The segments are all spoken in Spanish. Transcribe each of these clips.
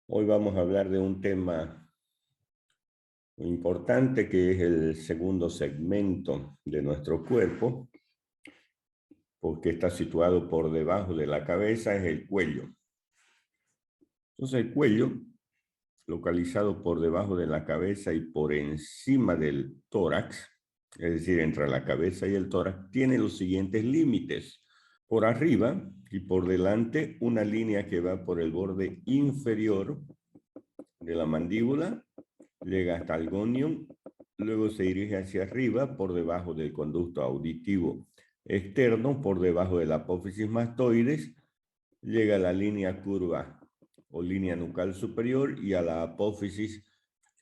Hoy vamos a hablar de un tema importante que es el segundo segmento de nuestro cuerpo, porque está situado por debajo de la cabeza, es el cuello. Entonces el cuello, localizado por debajo de la cabeza y por encima del tórax, es decir, entre la cabeza y el tórax, tiene los siguientes límites. Por arriba y por delante, una línea que va por el borde inferior de la mandíbula, llega hasta el gonium, luego se dirige hacia arriba por debajo del conducto auditivo externo, por debajo de la apófisis mastoides, llega a la línea curva o línea nucal superior y a la apófisis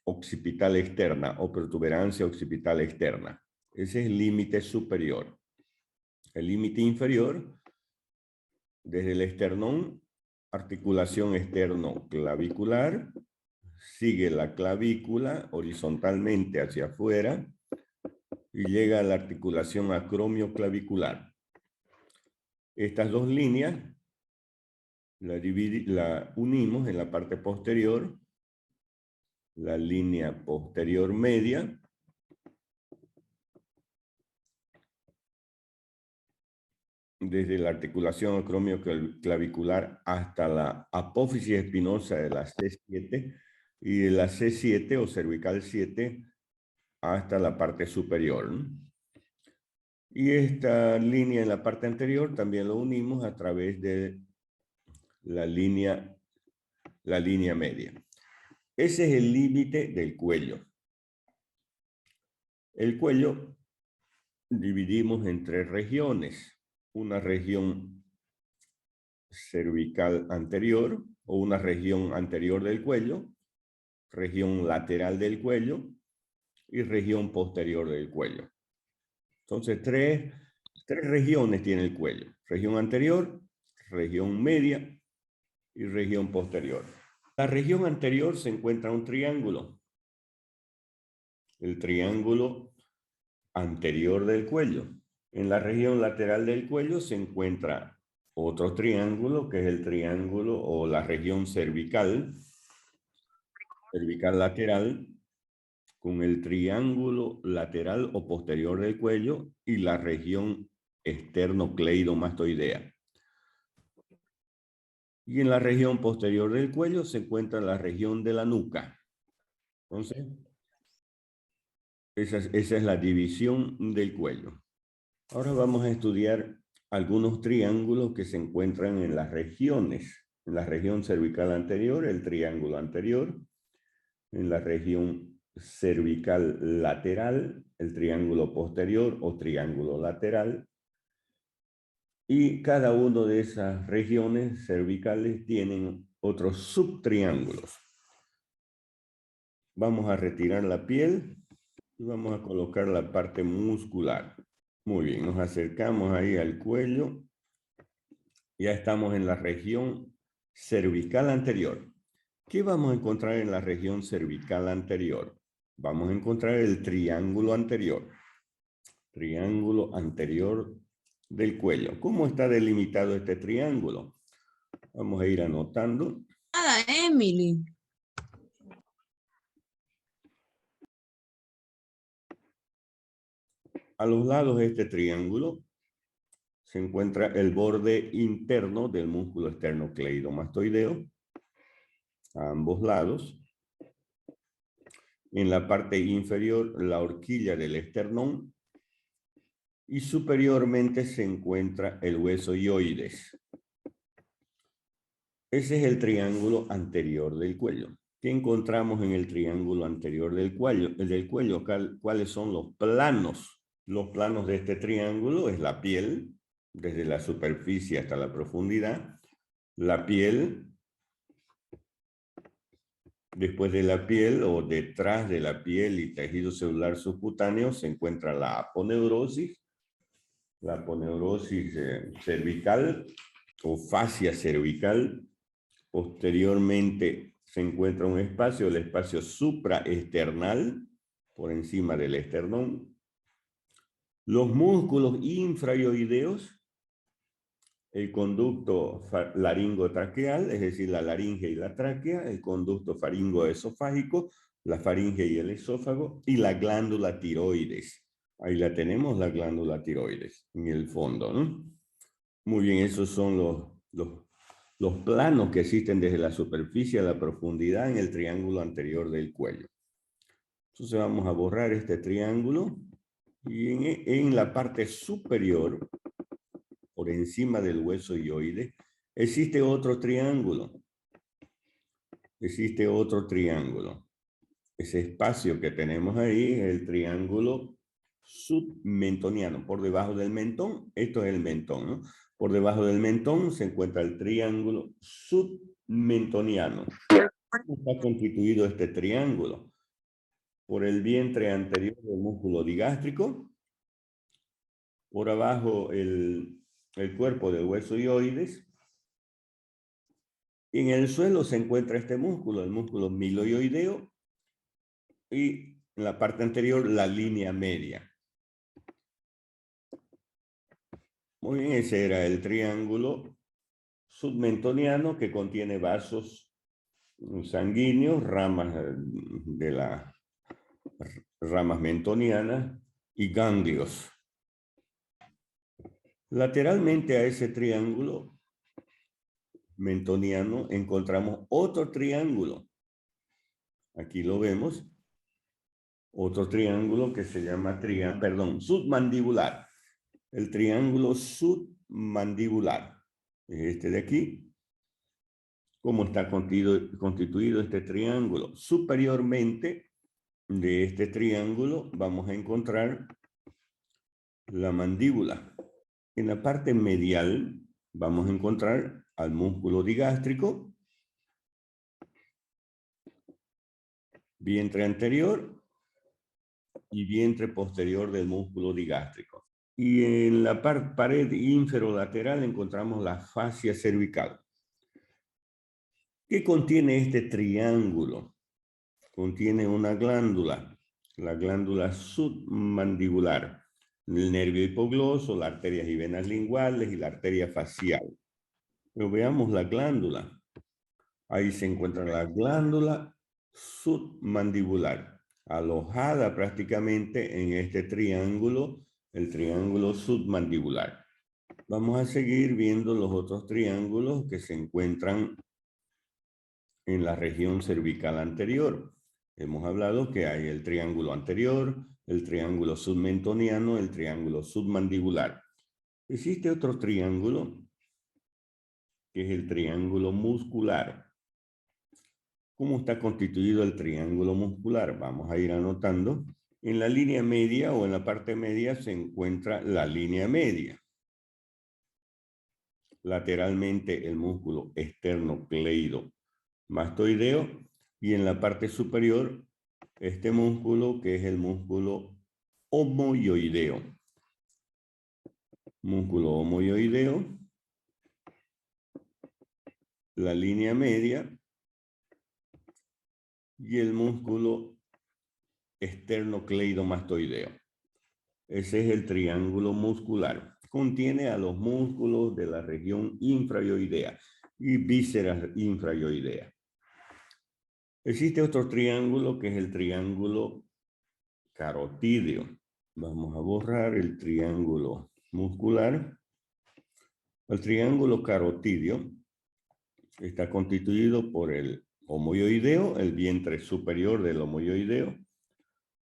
occipital externa o protuberancia occipital externa. Ese es el límite superior. El límite inferior, desde el esternón, articulación externo-clavicular, sigue la clavícula horizontalmente hacia afuera y llega a la articulación acromioclavicular. Estas dos líneas la unimos en la parte posterior, la línea posterior media, desde la articulación acromioclavicular hasta la apófisis espinosa de la C7 y de la C7 o cervical 7 hasta la parte superior, ¿no? Y esta línea en la parte anterior también lo unimos a través de la línea media. Ese es el límite del cuello. El cuello dividimos en tres regiones. Una región cervical anterior o una región anterior del cuello, región lateral del cuello y región posterior del cuello. Entonces, tres regiones tiene el cuello. Región anterior, región media y región posterior. La región anterior se encuentra un triángulo. El triángulo anterior del cuello. En la región lateral del cuello se encuentra otro triángulo, que es el triángulo o la región cervical lateral, con el triángulo lateral o posterior del cuello y la región esternocleidomastoidea. Y en la región posterior del cuello se encuentra la región de la nuca. Entonces, esa es la división del cuello. Ahora vamos a estudiar algunos triángulos que se encuentran en las regiones. En la región cervical anterior, el triángulo anterior. En la región cervical lateral, el triángulo posterior o triángulo lateral. Y cada una de esas regiones cervicales tienen otros subtriángulos. Vamos a retirar la piel y vamos a colocar la parte muscular. Muy bien, nos acercamos ahí al cuello. Ya estamos en la región cervical anterior. ¿Qué vamos a encontrar en la región cervical anterior? Vamos a encontrar el triángulo anterior. Triángulo anterior del cuello. ¿Cómo está delimitado este triángulo? Vamos a ir anotando. Nada, Emily. A los lados de este triángulo se encuentra el borde interno del músculo esternocleidomastoideo, a ambos lados. En la parte inferior, la horquilla del esternón. Y superiormente se encuentra el hueso hioides. Ese es el triángulo anterior del cuello. ¿Qué encontramos en el triángulo anterior del cuello? ¿Cuáles son los planos? Los planos de este triángulo es la piel, desde la superficie hasta la profundidad. La piel, después de la piel o detrás de la piel y tejido celular subcutáneo se encuentra la aponeurosis. La aponeurosis cervical o fascia cervical. Posteriormente se encuentra un espacio, el espacio supraesternal, por encima del esternón. Los músculos infrahioideos el conducto laringotraqueal, es decir, la laringe y la tráquea, el conducto faringoesofágico, la faringe y el esófago, y la glándula tiroides. Ahí la tenemos, la glándula tiroides, en el fondo, ¿no? Muy bien, esos son los planos que existen desde la superficie a la profundidad en el triángulo anterior del cuello. Entonces vamos a borrar este triángulo y en la parte superior, por encima del hueso hioide, existe otro triángulo. Existe otro triángulo. Ese espacio que tenemos ahí es el triángulo submentoniano. Por debajo del mentón, esto es el mentón, ¿no? Por debajo del mentón se encuentra el triángulo submentoniano. ¿Cómo está constituido este triángulo? Por el vientre anterior del músculo digástrico, por abajo el cuerpo del hueso hioides. En el suelo se encuentra este músculo, el músculo miloioideo, y en la parte anterior la línea media. Muy bien, ese era el triángulo submentoniano que contiene vasos sanguíneos, ramas de las ramas mentonianas y ganglios. Lateralmente a ese triángulo mentoniano encontramos otro triángulo. Aquí lo vemos. Otro triángulo que se llama submandibular. El triángulo submandibular. Este de aquí. ¿Cómo está constituido este triángulo? Superiormente de este triángulo vamos a encontrar la mandíbula. En la parte medial vamos a encontrar al músculo digástrico, vientre anterior y vientre posterior del músculo digástrico. Y en la pared inferolateral encontramos la fascia cervical. ¿Qué contiene este triángulo? Contiene una glándula, la glándula submandibular, el nervio hipogloso, las arterias y venas linguales y la arteria facial. Pero veamos la glándula. Ahí se encuentra la glándula submandibular, alojada prácticamente en este triángulo, el triángulo submandibular. Vamos a seguir viendo los otros triángulos que se encuentran en la región cervical anterior. Hemos hablado que hay el triángulo anterior, el triángulo submentoniano, el triángulo submandibular. Existe otro triángulo, que es el triángulo muscular. ¿Cómo está constituido el triángulo muscular? Vamos a ir anotando. En la línea media o en la parte media se encuentra la línea media. Lateralmente el músculo esternocleidomastoideo y en la parte superior este músculo que es el músculo omoioideo. Músculo omoioideo, la línea media y el músculo esternocleidomastoideo. Ese es el triángulo muscular. Contiene a los músculos de la región infraioidea y vísceras infraioidea. Existe otro triángulo que es el triángulo carotídeo. Vamos a borrar el triángulo muscular. El triángulo carotídeo está constituido por el omoioideo, el vientre superior del omoioideo,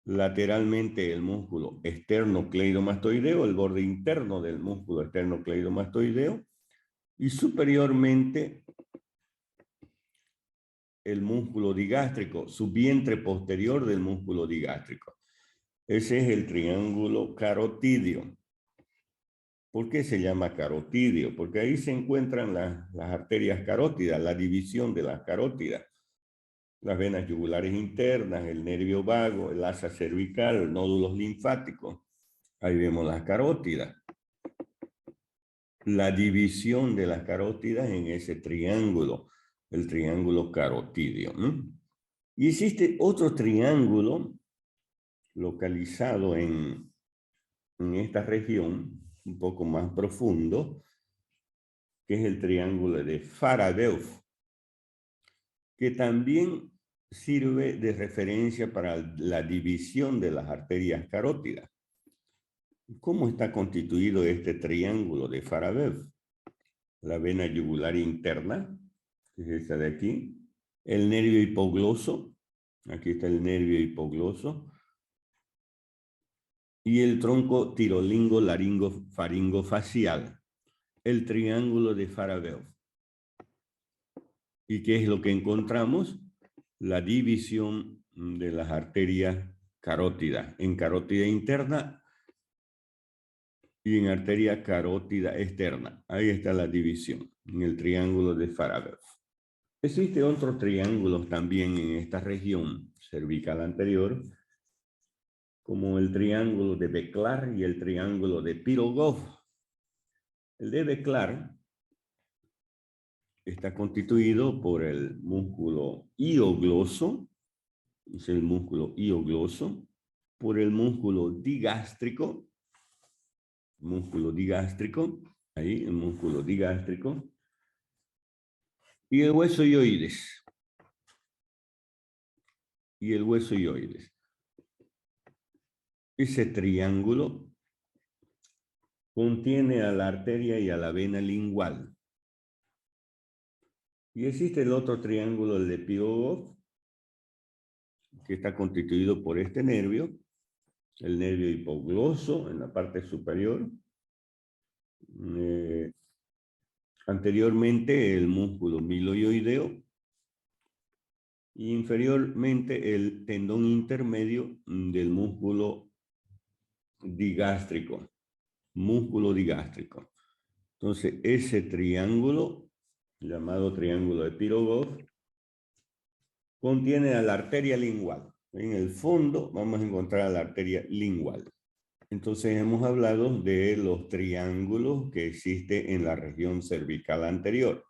lateralmente el músculo esternocleidomastoideo, el borde interno del músculo esternocleidomastoideo, y superiormente el músculo digástrico, su vientre posterior del músculo digástrico. Ese es el triángulo carotídeo. ¿Por qué se llama carotídeo? Porque ahí se encuentran las arterias carótidas, la división de las carótidas. Las venas yugulares internas, el nervio vago, el asa cervical, nódulos linfáticos. Ahí vemos las carótidas. La división de las carótidas en ese triángulo, el triángulo carotídeo, ¿no? Y existe otro triángulo localizado en esta región, un poco más profundo, que es el triángulo de Faraday, que también sirve de referencia para la división de las arterias carótidas. ¿Cómo está constituido este triángulo de Faraday? La vena yugular interna, que es esta de aquí, el nervio hipogloso, aquí está el nervio hipogloso, y el tronco tirolingo laringo faringofacial, el triángulo de Faraday. ¿Y qué es lo que encontramos? La división de las arterias carótidas en carótida interna y en arteria carótida externa. Ahí está la división en el triángulo de Faraday. Existe otro triángulo también en esta región cervical anterior, como el triángulo de Beklar y el triángulo de Pirogov. El de Beklar está constituido por el músculo hiogloso, es el músculo hiogloso, por el músculo digástrico, ahí el músculo digástrico, y el hueso hioides. Ese triángulo contiene a la arteria y a la vena lingual. Y existe el otro triángulo, el de Pirogov, que está constituido por este nervio, el nervio hipogloso en la parte superior, anteriormente el músculo miloioideo y inferiormente el tendón intermedio del músculo digástrico. Entonces, ese triángulo, llamado triángulo de Pirogov, contiene a la arteria lingual. En el fondo vamos a encontrar a la arteria lingual. Entonces hemos hablado de los triángulos que existen en la región cervical anterior.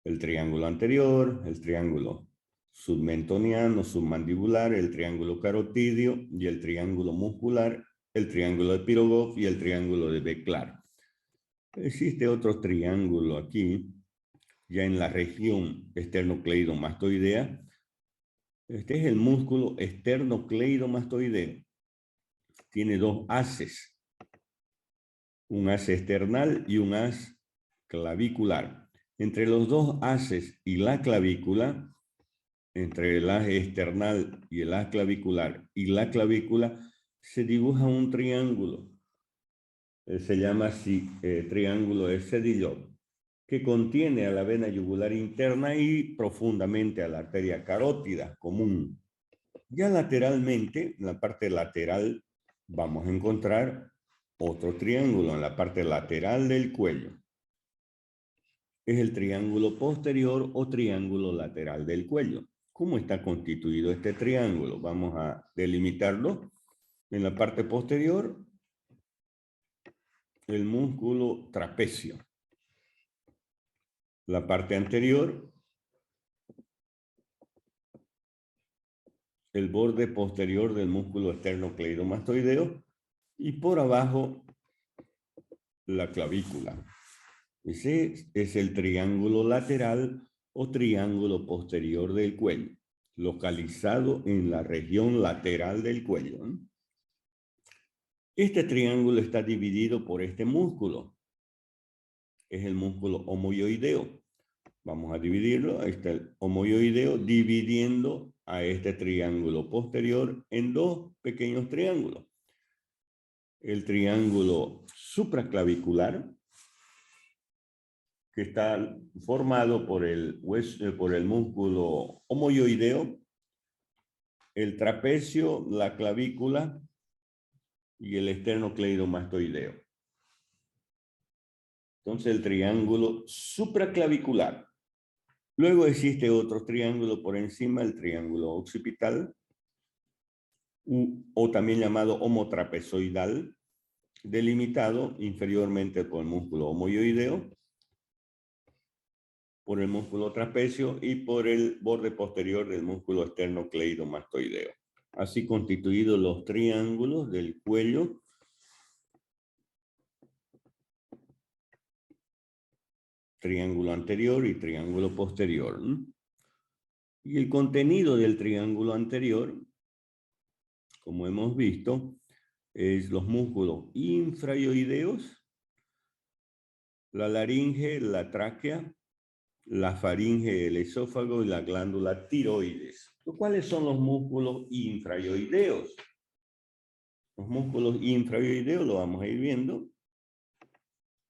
El triángulo anterior, el triángulo submentoniano, submandibular, el triángulo carotidio y el triángulo muscular, el triángulo de Pirogov y el triángulo de Beklar. Existe otro triángulo aquí, ya en la región esternocleidomastoidea. Este es el músculo esternocleidomastoideo. Tiene dos haces, un haz external y un haz clavicular. Entre los dos haces y la clavícula, entre el haz external y el haz clavicular y la clavícula, se dibuja un triángulo. Se llama así triángulo de Sedillot, que contiene a la vena yugular interna y profundamente a la arteria carótida común. Ya lateralmente, en la parte lateral, vamos a encontrar otro triángulo en la parte lateral del cuello. Es el triángulo posterior o triángulo lateral del cuello. ¿Cómo está constituido este triángulo? Vamos a delimitarlo. En la parte posterior, el músculo trapecio. La parte anterior, el borde posterior del músculo esternocleidomastoideo, y por abajo, la clavícula. Ese es el triángulo lateral o triángulo posterior del cuello, localizado en la región lateral del cuello. Este triángulo está dividido por este músculo. Es el músculo omoioideo. Vamos a dividirlo. Ahí está el omoioideo dividiendo a este triángulo posterior en dos pequeños triángulos. El triángulo supraclavicular, que está formado por el músculo omoioideo, el trapecio, la clavícula y el esternocleidomastoideo. Entonces el triángulo supraclavicular. Luego existe otro triángulo por encima, el triángulo occipital, o también llamado homotrapezoidal, delimitado inferiormente por el músculo omoioideo, por el músculo trapecio y por el borde posterior del músculo esternocleidomastoideo. Así constituidos los triángulos del cuello triángulo anterior y triángulo posterior. Y el contenido del triángulo anterior, como hemos visto, es los músculos infraoideos, la laringe, la tráquea, la faringe, el esófago y la glándula tiroides. ¿Cuáles son los músculos infraoideos? Los músculos infraoideos lo vamos a ir viendo.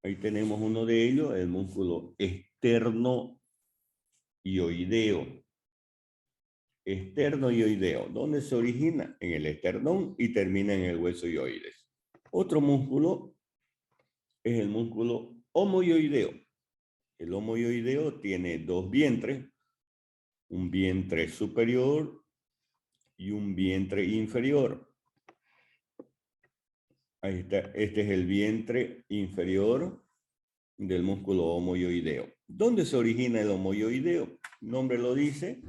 Ahí tenemos uno de ellos, el músculo esternoioideo. Esternoioideo. ¿Dónde se origina? En el esternón y termina en el hueso ioides. Otro músculo es el músculo homoioideo. El homoioideo tiene dos vientres, un vientre superior y un vientre inferior. Ahí está, este es el vientre inferior del músculo homoioideo. ¿Dónde se origina el homoioideo? El nombre lo dice,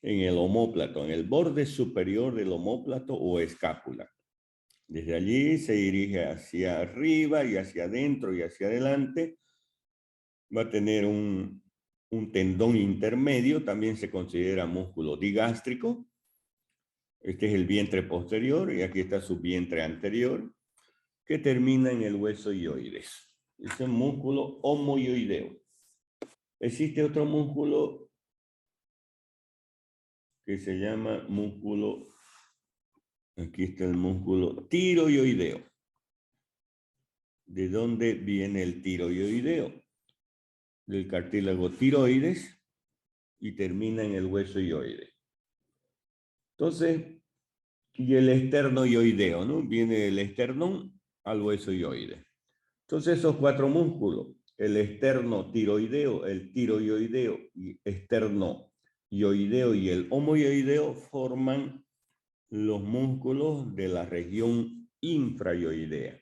en el omóplato, en el borde superior del omóplato o escápula. Desde allí se dirige hacia arriba y hacia adentro y hacia adelante. Va a tener un tendón intermedio, también se considera músculo digástrico. Este es el vientre posterior y aquí está su vientre anterior, que termina en el hueso ioides. Es un músculo homoioideo. Existe otro músculo que se llama músculo, aquí está el músculo tiroideo. ¿De dónde viene el tiroideo? Del cartílago tiroides y termina en el hueso ioides. Entonces, y el esternoioideo, ¿no? Viene del esternón al hueso ioides. Entonces, esos cuatro músculos, el esternotiroideo, el tiroideo y esternoioideo y el homoioideo forman los músculos de la región infraioidea.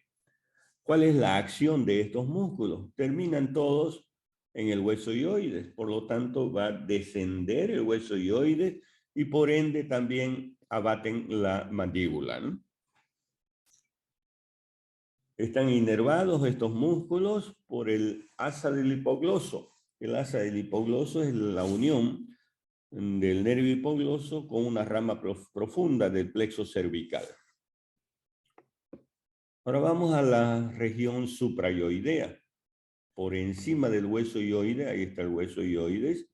¿Cuál es la acción de estos músculos? Terminan todos en el hueso ioides, por lo tanto va a descender el hueso ioides y por ende también abaten la mandíbula, ¿no? Están inervados estos músculos por el asa del hipogloso. El asa del hipogloso es la unión del nervio hipogloso con una rama profunda del plexo cervical. Ahora vamos a la región supraioidea. Por encima del hueso ioide, ahí está el hueso ioides,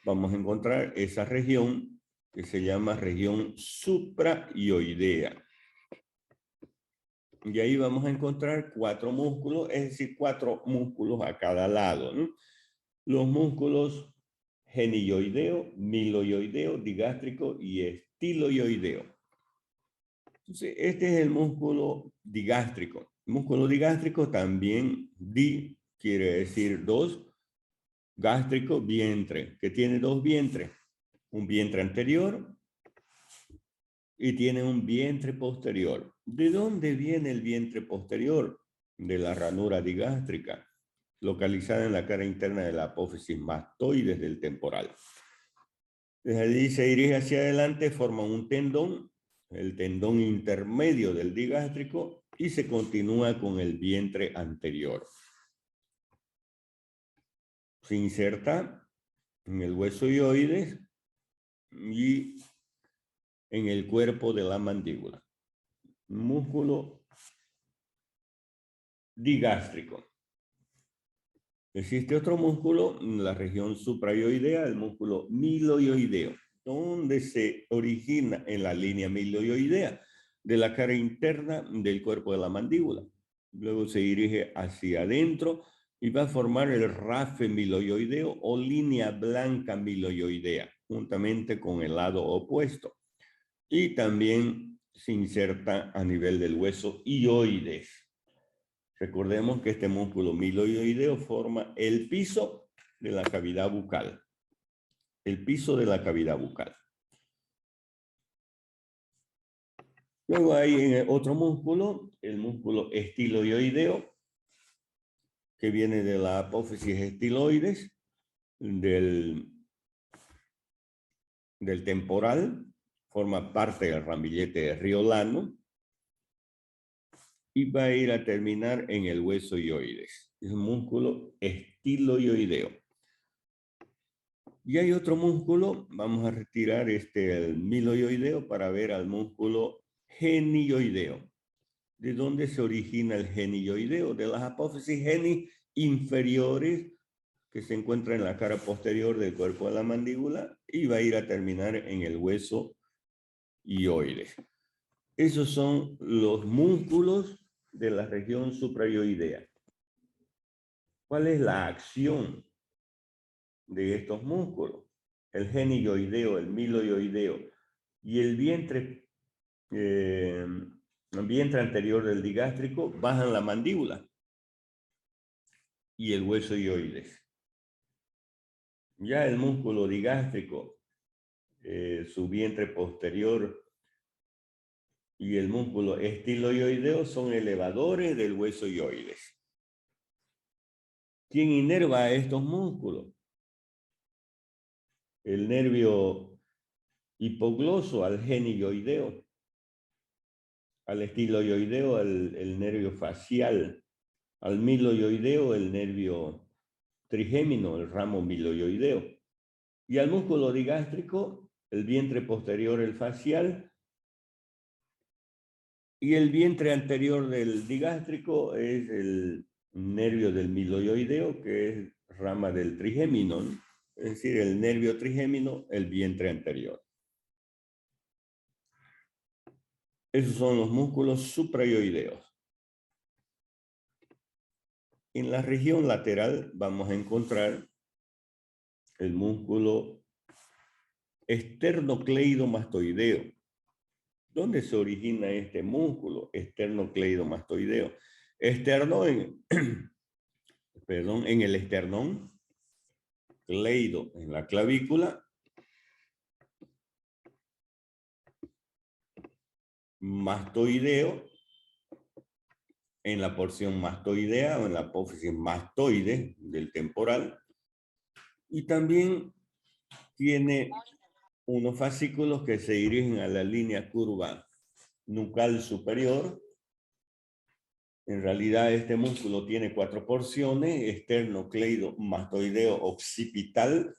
vamos a encontrar esa región que se llama región supraioidea. Y ahí vamos a encontrar cuatro músculos, es decir, cuatro músculos a cada lado, ¿no? Los músculos genioideo, miloioideo, digástrico y estiloioideo. Entonces, este es el músculo digástrico. El músculo digástrico también, di quiere decir dos, gástrico, vientre, que tiene dos vientres, un vientre anterior y tiene un vientre posterior. ¿De dónde viene el vientre posterior? De la ranura digástrica, localizada en la cara interna de la apófisis mastoides del temporal. Desde allí se dirige hacia adelante, forma un tendón, el tendón intermedio del digástrico, y se continúa con el vientre anterior. Se inserta en el hueso ioides y en el cuerpo de la mandíbula. Músculo digástrico. Existe otro músculo en la región supraioidea, el músculo miloioideo, donde se origina en la línea miloioidea de la cara interna del cuerpo de la mandíbula. Luego se dirige hacia adentro y va a formar el rafe miloioideo o línea blanca miloioidea, juntamente con el lado opuesto. Y también se inserta a nivel del hueso ioides. Recordemos que este músculo miloioideo forma el piso de la cavidad bucal. El piso de la cavidad bucal. Luego hay otro músculo, el músculo estiloioideo, que viene de la apófisis estiloides, del temporal, forma parte del ramillete riolano. y va a ir a terminar en el hueso hioides. Es un músculo estiloioideo. Y hay otro músculo, vamos a retirar el miloioideo para ver al músculo genioideo. ¿De dónde se origina el genioideo? De las apófisis geni inferiores que se encuentra en la cara posterior del cuerpo de la mandíbula y va a ir a terminar en el hueso hioides. Esos son los músculos de la región suprayoidea. ¿Cuál es la acción de estos músculos? El genioideo, el miloioideo y el vientre anterior del digástrico bajan la mandíbula y el hueso hioides. Ya el músculo digástrico, su vientre posterior y el músculo estiloioideo son elevadores del hueso hioides. ¿Quién inerva a estos músculos? El nervio hipogloso al genioideo, al estiloioideo el nervio facial, al miloioideo el nervio trigémino, el ramo miloioideo, y al músculo digástrico el vientre posterior, el facial, y el vientre anterior del digástrico es el nervio del miloioideo, que es rama del trigémino, ¿no? Es decir, el nervio trigémino, el vientre anterior. Esos son los músculos suprayoideos. En la región lateral vamos a encontrar el músculo esternocleidomastoideo. ¿Dónde se origina este músculo esternocleidomastoideo? Externo en el esternón, cleido en la clavícula, mastoideo en la porción mastoidea o en la apófisis mastoide del temporal, y también tiene unos fascículos que se dirigen a la línea curva nucal superior. En realidad este músculo tiene 4 porciones: esternocleidomastoideo occipital,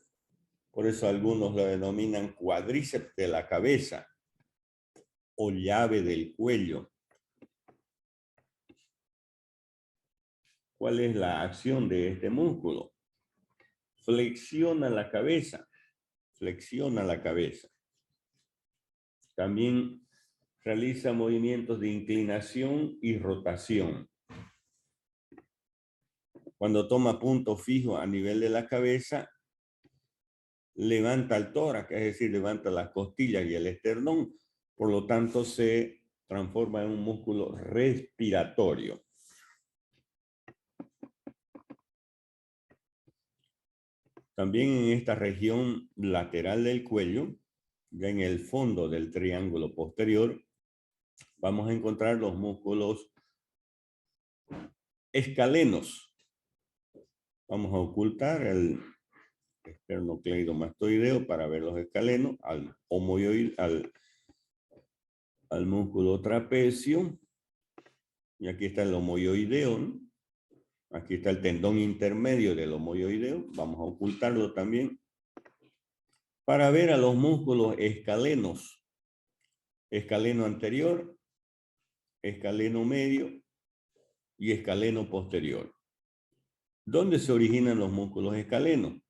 por eso algunos lo denominan cuádriceps de la cabeza o llave del cuello. ¿Cuál es la acción de este músculo? Flexiona la cabeza, flexiona la cabeza. También realiza movimientos de inclinación y rotación. Cuando toma punto fijo a nivel de la cabeza, levanta el tórax, es decir, levanta las costillas y el esternón, por lo tanto se transforma en un músculo respiratorio. También en esta región lateral del cuello, ya en el fondo del triángulo posterior, vamos a encontrar los músculos escalenos. Vamos a ocultar el esternocleidomastoideo para ver los escalenos, al músculo trapecio, y aquí está el homoioideo, ¿no? Aquí está el tendón intermedio del homoioideo, vamos a ocultarlo también, para ver a los músculos escalenos, escaleno anterior, escaleno medio y escaleno posterior. ¿Dónde se originan los músculos escalenos?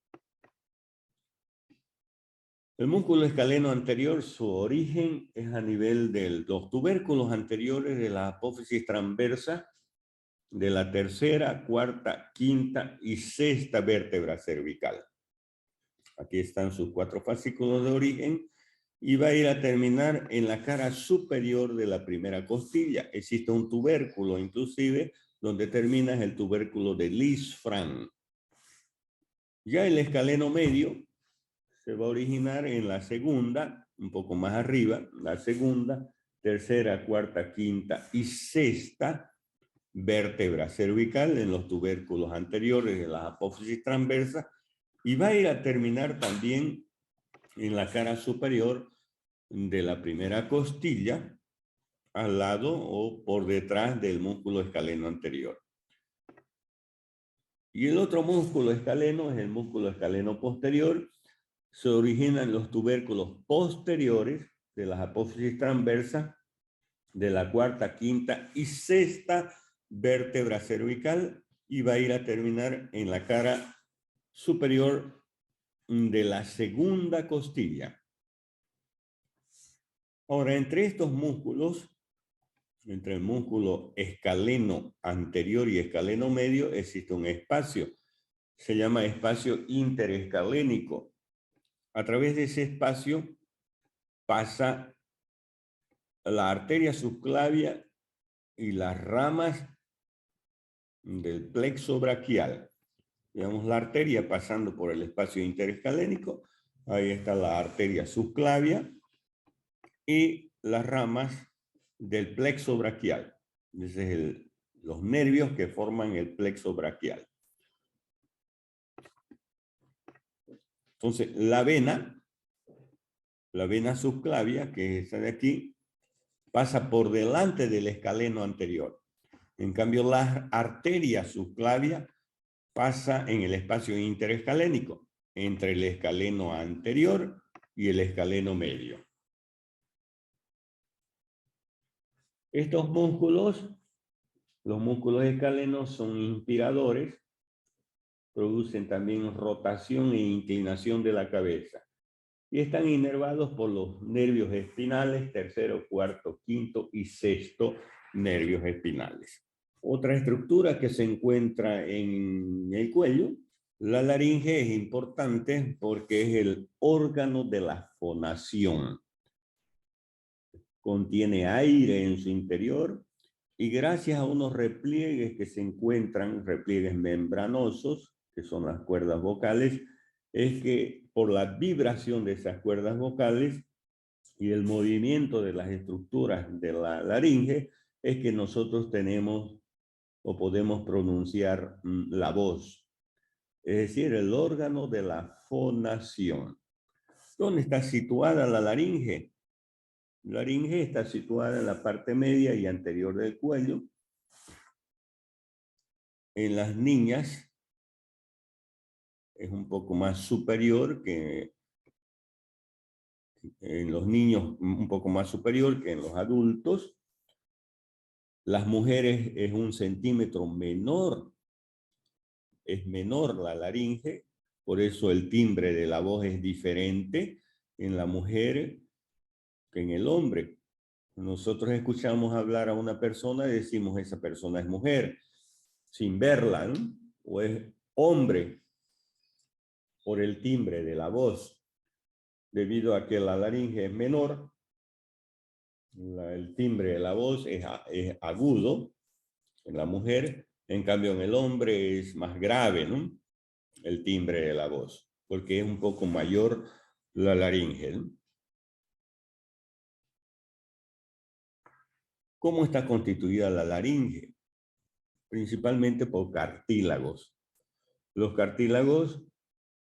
El músculo escaleno anterior, su origen es a nivel de los tubérculos anteriores de la apófisis transversa de la tercera, cuarta, quinta y sexta vértebra cervical. Aquí están sus 4 fascículos de origen y va a ir a terminar en la cara superior de la primera costilla. Existe un tubérculo, inclusive, donde termina es el tubérculo de Lisfranc. Ya el escaleno medio se va a originar en la segunda, un poco más arriba, la segunda, tercera, cuarta, quinta y sexta vértebra cervical en los tubérculos anteriores de las apófisis transversas, y va a ir a terminar también en la cara superior de la primera costilla, al lado o por detrás del músculo escaleno anterior. Y el otro músculo escaleno es el músculo escaleno posterior. Se originan los tubérculos posteriores de las apófisis transversas de la cuarta, quinta y sexta vértebra cervical y va a ir a terminar en la cara superior de la segunda costilla. Ahora, entre estos músculos, entre el músculo escaleno anterior y escaleno medio, existe un espacio. Se llama espacio interescalénico. A través de ese espacio pasa la arteria subclavia y las ramas del plexo braquial. Digamos, la arteria pasando por el espacio interescalénico. Ahí está la arteria subclavia y las ramas del plexo braquial. Ese es los nervios que forman el plexo braquial. Entonces, la vena subclavia, que está de aquí, pasa por delante del escaleno anterior. En cambio, la arteria subclavia pasa en el espacio interescalénico, entre el escaleno anterior y el escaleno medio. Estos músculos, los músculos escalenos, son inspiradores, producen también rotación e inclinación de la cabeza y están inervados por los nervios espinales, tercero, cuarto, quinto y sexto nervios espinales. Otra estructura que se encuentra en el cuello, la laringe, es importante porque es el órgano de la fonación. Contiene aire en su interior y gracias a unos repliegues que se encuentran, repliegues membranosos, que son las cuerdas vocales, es que por la vibración de esas cuerdas vocales y el movimiento de las estructuras de la laringe, es que nosotros tenemos o podemos pronunciar la voz. Es decir, el órgano de la fonación. ¿Dónde está situada la laringe? La laringe está situada en la parte media y anterior del cuello. En las niñas es un poco más superior que en los niños, un poco más superior que en los adultos. Las mujeres es 1 centímetro menor, es menor la laringe, por eso el timbre de la voz es diferente en la mujer que en el hombre. Nosotros escuchamos hablar a una persona y decimos esa persona es mujer, sin verla, ¿no? O es hombre por el timbre de la voz, debido a que la laringe es menor, el timbre de la voz es agudo en la mujer, en cambio en el hombre es más grave, ¿no? El timbre de la voz, porque es un poco mayor la laringe, ¿no? ¿Cómo está constituida la laringe? Principalmente por cartílagos. Los cartílagos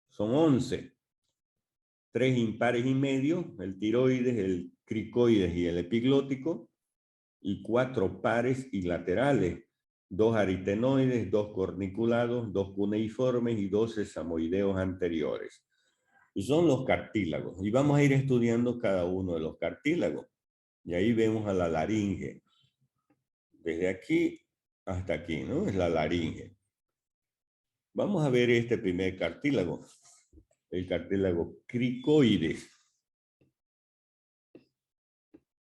son 11, 3 impares y medio, el tiroides, el cricoides y el epiglótico, y 4 pares y laterales, 2 aritenoides, 2 corniculados, 2 cuneiformes y 2 sesamoideos anteriores. Y son los cartílagos. Y vamos a ir estudiando cada uno de los cartílagos. Y ahí vemos a la laringe. Desde aquí hasta aquí, ¿no? Es la laringe. Vamos a ver este primer cartílago. El cartílago cricoides.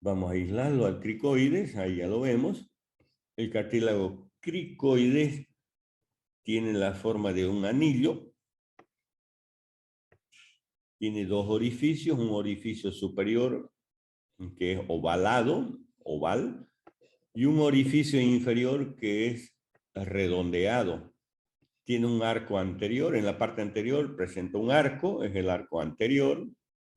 Vamos a aislarlo al cricoides, ahí ya lo vemos. El cartílago cricoides tiene la forma de un anillo. Tiene 2 orificios, un orificio superior que es ovalado, oval, y un orificio inferior que es redondeado. Tiene un arco anterior, en la parte anterior presenta un arco, es el arco anterior,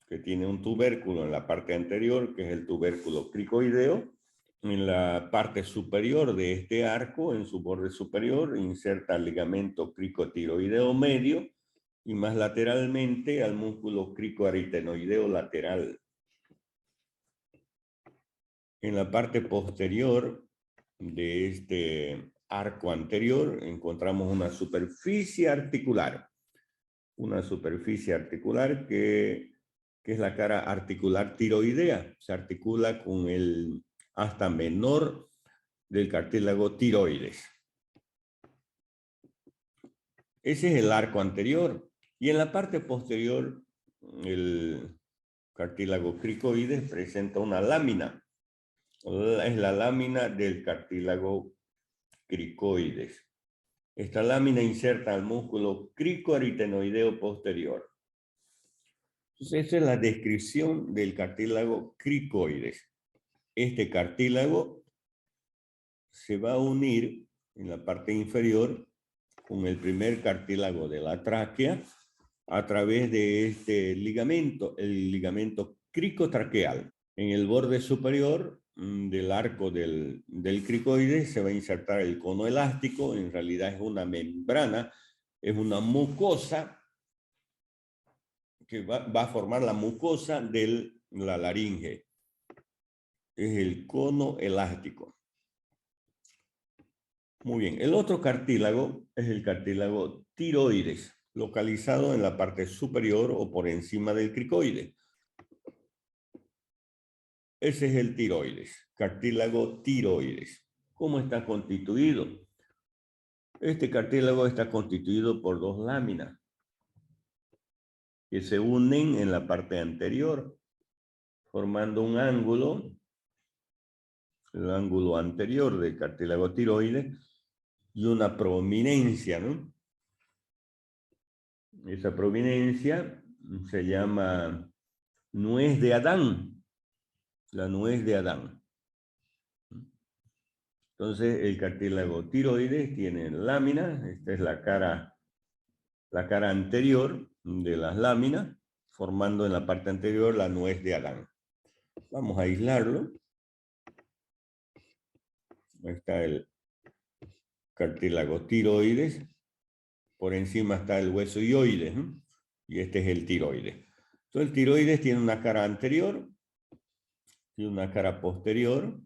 que tiene un tubérculo en la parte anterior, que es el tubérculo cricoideo. En la parte superior de este arco, en su borde superior, inserta el ligamento cricotiroideo medio y más lateralmente al músculo cricoaritenoideo lateral. En la parte posterior de este arco anterior encontramos una superficie articular. Una superficie articular que es la cara articular tiroidea. Se articula con el asta menor del cartílago tiroides. Ese es el arco anterior. Y en la parte posterior, el cartílago cricoides presenta una lámina. Es la lámina del cartílago cricoides. Esta lámina inserta al músculo cricoaritenoideo posterior. Entonces, esta es la descripción del cartílago cricoides. Este cartílago se va a unir en la parte inferior con el primer cartílago de la tráquea a través de este ligamento, el ligamento cricotraqueal. En el borde superior del arco del cricoides se va a insertar el cono elástico. En realidad es una membrana, es una mucosa que va a formar la mucosa de la laringe. Es el cono elástico. Muy bien, el otro cartílago es el cartílago tiroides, localizado en la parte superior o por encima del cricoide. Ese es el tiroides, cartílago tiroides. ¿Cómo está constituido? Este cartílago está constituido por dos láminas que se unen en la parte anterior, formando un ángulo, el ángulo anterior del cartílago tiroides, y una prominencia, ¿no? Esa prominencia se llama nuez de Adán, la nuez de Adán. Entonces, el cartílago tiroides tiene láminas. Esta es la cara anterior de las láminas, formando en la parte anterior la nuez de Adán. Vamos a aislarlo. Ahí está el cartílago tiroides. Por encima está el hueso hioides, ¿no? Y este es el tiroides. Entonces, el tiroides tiene una cara anterior, tiene una cara posterior,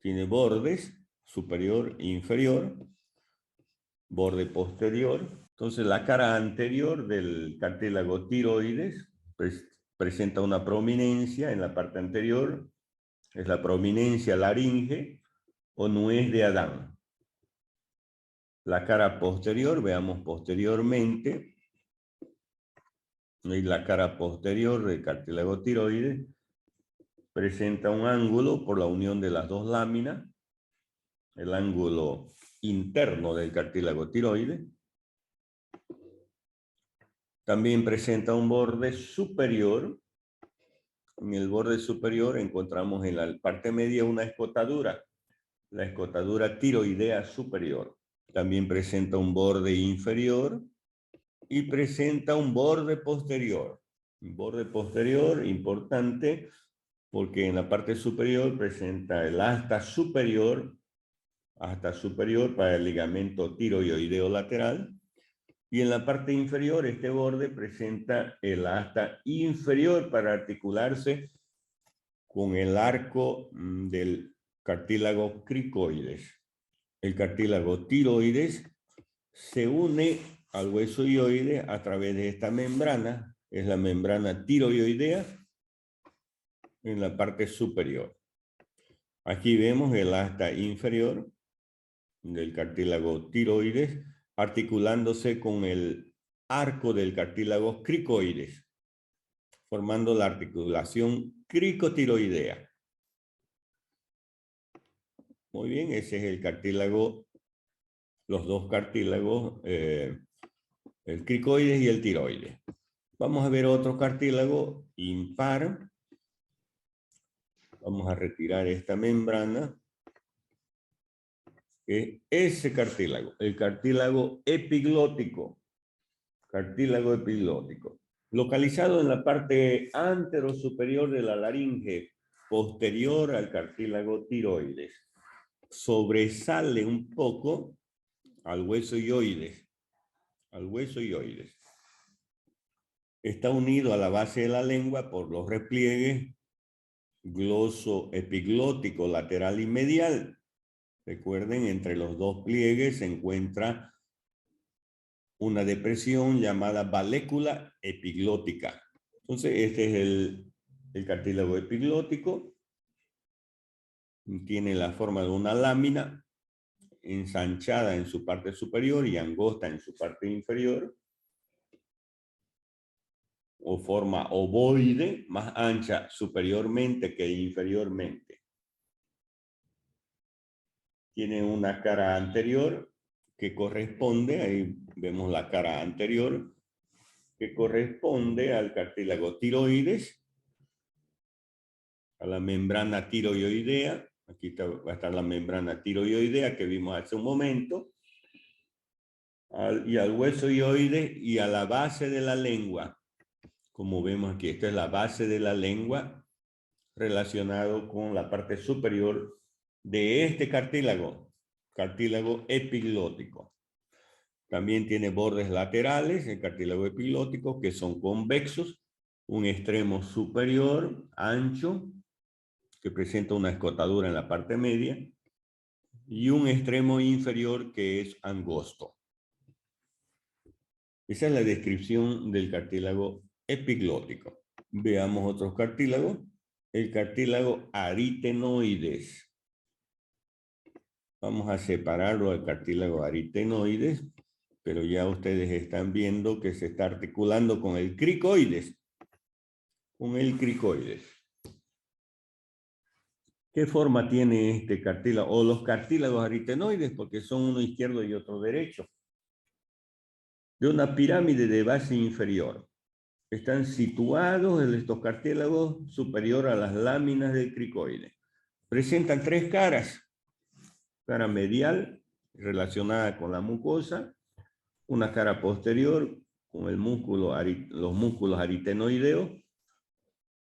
tiene bordes superior e inferior, borde posterior. Entonces, la cara anterior del cartílago tiroides presenta una prominencia en la parte anterior. Es la prominencia laringe o nuez de Adán. La cara posterior, veamos posteriormente, y la cara posterior del cartílago tiroides presenta un ángulo por la unión de las dos láminas, el ángulo interno del cartílago tiroides. También presenta un borde superior. En el borde superior encontramos en la parte media una escotadura, la escotadura tiroidea superior. También presenta un borde inferior y presenta un borde posterior. Un borde posterior importante porque en la parte superior presenta el asta superior para el ligamento tiroideo lateral, y en la parte inferior este borde presenta el asta inferior para articularse con el arco del cartílago cricoides. El cartílago tiroides se une al hueso hioide a través de esta membrana, es la membrana tiroidea en la parte superior. Aquí vemos el asta inferior del cartílago tiroides articulándose con el arco del cartílago cricoides, formando la articulación cricotiroidea. Muy bien, ese es el cartílago, los dos cartílagos, el cricoides y el tiroides. Vamos a ver otro cartílago impar. Vamos a retirar esta membrana. Ese cartílago, el cartílago epiglótico. Cartílago epiglótico. Localizado en la parte anterosuperior de la laringe, posterior al cartílago tiroides. Sobresale un poco al hueso hioides. Al hueso hioides. Está unido a la base de la lengua por los repliegues gloso epiglótico lateral y medial. Recuerden, entre los dos pliegues se encuentra una depresión llamada valécula epiglótica. Entonces, este es el cartílago epiglótico. Tiene la forma de una lámina ensanchada en su parte superior y angosta en su parte inferior, o forma ovoide, más ancha superiormente que inferiormente. Tiene una cara anterior que corresponde, ahí vemos la cara anterior, que corresponde al cartílago tiroides, a la membrana tiroidea. Aquí va a estar la membrana tiroidea que vimos hace un momento, y al hueso hioide y a la base de la lengua. Como vemos aquí, esta es la base de la lengua relacionado con la parte superior de este cartílago epiglótico. También tiene bordes laterales, el cartílago epiglótico, que son convexos, un extremo superior ancho, que presenta una escotadura en la parte media, y un extremo inferior que es angosto. Esa es la descripción del cartílago epiglótico. Veamos otros cartílagos. El cartílago aritenoides. Vamos a separarlo al cartílago aritenoides, pero ya ustedes están viendo que se está articulando con el cricoides. ¿Qué forma tiene este cartílago? O los cartílagos aritenoides, porque son uno izquierdo y otro derecho. De una pirámide de base inferior. Están situados en estos cartílagos superior a las láminas del cricoide. Presentan tres caras. Cara medial, relacionada con la mucosa. Una cara posterior, con el músculo, los músculos aritenoideos.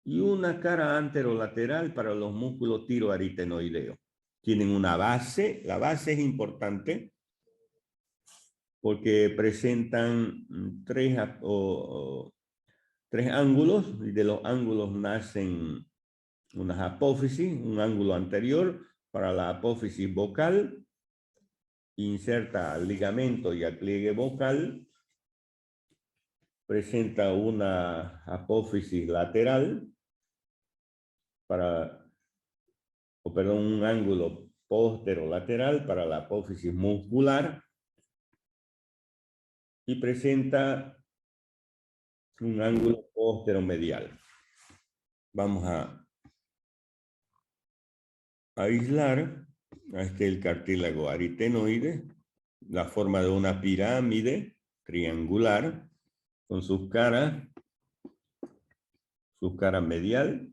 Y una cara anterolateral para los músculos tiroaritenoideos. Tienen una base. La base es importante porque presentan tres ángulos, y de los ángulos nacen unas apófisis, un ángulo anterior para la apófisis vocal, inserta al ligamento y al pliegue vocal, presenta una apófisis lateral un ángulo posterolateral para la apófisis muscular, y presenta un ángulo posteromedial. Vamos a aislar a el cartílago aritenoide, la forma de una pirámide triangular, con su cara medial,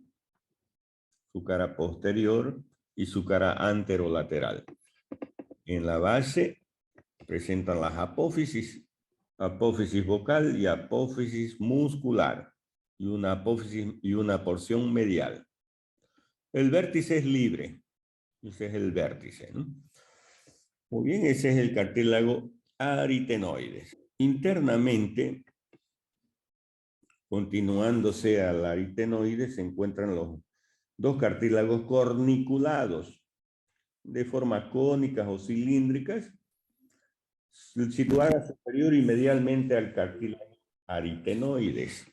su cara posterior y su cara anterolateral. En la base presentan las apófisis vocal y apófisis muscular, y una apófisis y una porción medial. El vértice es libre. Ese es el vértice, ¿no? Muy bien, ese es el cartílago aritenoides. Internamente, continuándose al aritenoides, se encuentran los dos cartílagos corniculados, de forma cónicas o cilíndricas, situadas superior y medialmente al cartílago aritenoides.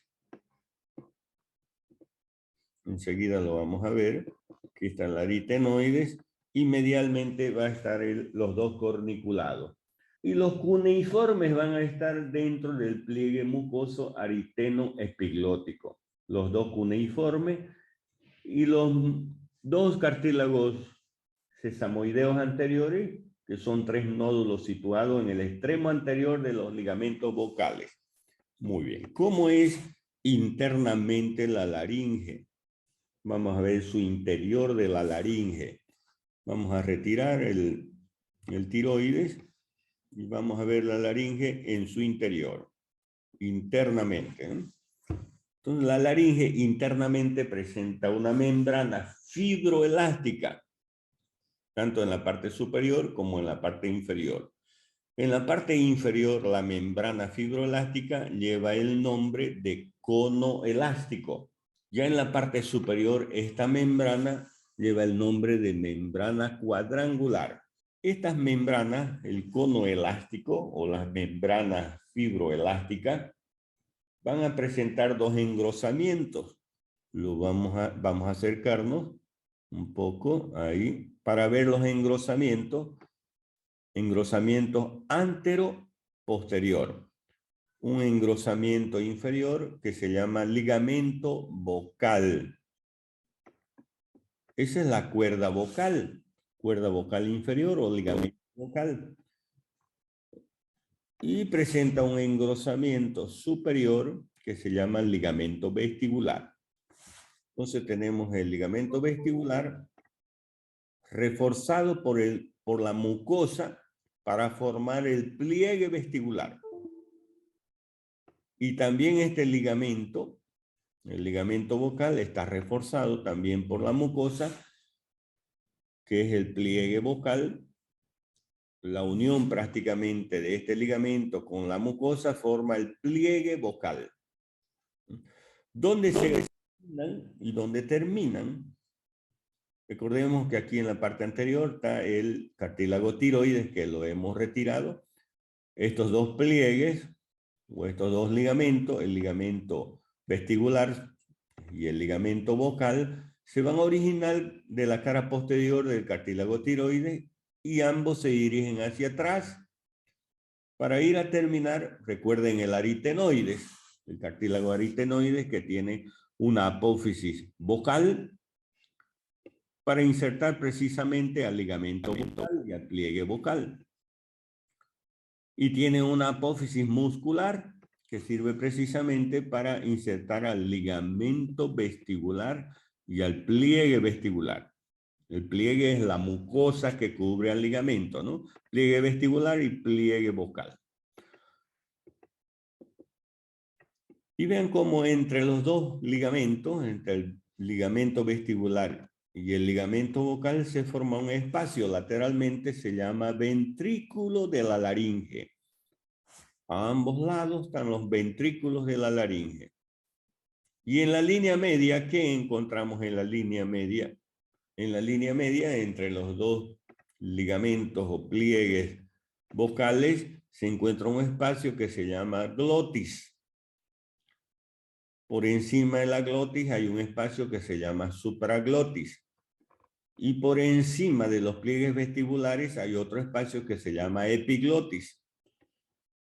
Enseguida lo vamos a ver. Aquí está el aritenoides y medialmente va a estar los dos corniculados. Y los cuneiformes van a estar dentro del pliegue mucoso ariteno-epiglótico. Los dos cuneiformes y los dos cartílagos sesamoideos anteriores, que son tres nódulos situados en el extremo anterior de los ligamentos vocales. Muy bien. ¿Cómo es internamente la laringe? Vamos a ver su interior de la laringe. Vamos a retirar el tiroides y vamos a ver la laringe en su interior, internamente, ¿no? Entonces, la laringe internamente presenta una membrana fibroelástica, tanto en la parte superior como en la parte inferior. En la parte inferior, la membrana fibroelástica lleva el nombre de cono elástico. Ya en la parte superior, esta membrana lleva el nombre de membrana cuadrangular. Estas membranas, el cono elástico o las membranas fibroelásticas, van a presentar dos engrosamientos. Vamos a acercarnos un poco ahí para ver los engrosamientos. Engrosamiento antero-posterior. Un engrosamiento inferior que se llama ligamento vocal. Esa es la cuerda vocal inferior o ligamento vocal. Y presenta un engrosamiento superior que se llama ligamento vestibular. Entonces tenemos el ligamento vestibular reforzado por la mucosa para formar el pliegue vestibular. Y también este ligamento, el ligamento vocal, está reforzado también por la mucosa, que es el pliegue vocal. La unión prácticamente de este ligamento con la mucosa forma el pliegue vocal. ¿Dónde se originan y dónde terminan? Recordemos que aquí en la parte anterior está el cartílago tiroides, que lo hemos retirado. Estos dos pliegues, o estos dos ligamentos, el ligamento vestibular y el ligamento vocal, se van a originar de la cara posterior del cartílago tiroides y ambos se dirigen hacia atrás para ir a terminar, recuerden el aritenoides, el cartílago aritenoides que tiene una apófisis vocal para insertar precisamente al ligamento vocal y al pliegue vocal. Y tiene una apófisis muscular que sirve precisamente para insertar al ligamento vestibular y al pliegue vestibular. El pliegue es la mucosa que cubre al ligamento, ¿no? Pliegue vestibular y pliegue vocal. Y vean cómo entre los dos ligamentos, entre el ligamento vestibular y el ligamento vocal, se forma un espacio lateralmente, se llama ventrículo de la laringe. A ambos lados están los ventrículos de la laringe. Y en la línea media, ¿qué encontramos en la línea media? En la línea media, entre los dos ligamentos o pliegues vocales, se encuentra un espacio que se llama glotis. Por encima de la glotis hay un espacio que se llama supraglotis. Y por encima de los pliegues vestibulares hay otro espacio que se llama epiglotis.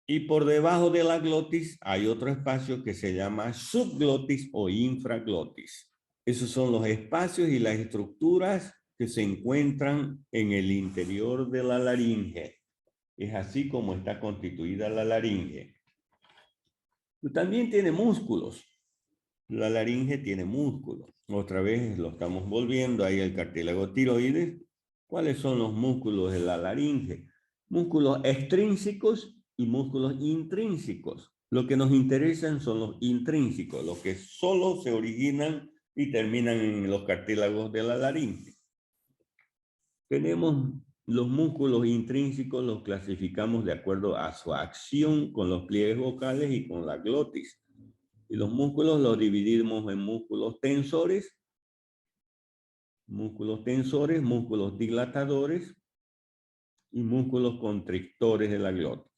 Y por debajo de la glotis hay otro espacio que se llama subglotis o infraglotis. Esos son los espacios y las estructuras que se encuentran en el interior de la laringe. Es así como está constituida la laringe. También tiene músculos. La laringe tiene músculos. Otra vez lo estamos volviendo ahí el cartílago tiroides. ¿Cuáles son los músculos de la laringe? Músculos extrínsecos y músculos intrínsecos. Lo que nos interesan son los intrínsecos, los que solo se originan y terminan en los cartílagos de la laringe. Tenemos los músculos intrínsecos, los clasificamos de acuerdo a su acción con los pliegues vocales y con la glotis. Y los músculos los dividimos en músculos tensores, músculos dilatadores y músculos constrictores de la glotis.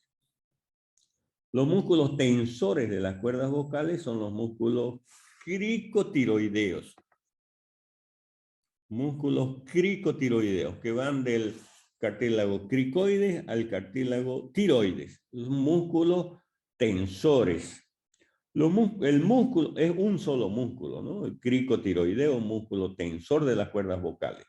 Los músculos tensores de las cuerdas vocales son los músculos cricotiroideos. Músculos cricotiroideos que van del cartílago cricoides al cartílago tiroides. Los músculos tensores. El músculo es un solo músculo, ¿no? El cricotiroideo, músculo tensor de las cuerdas vocales.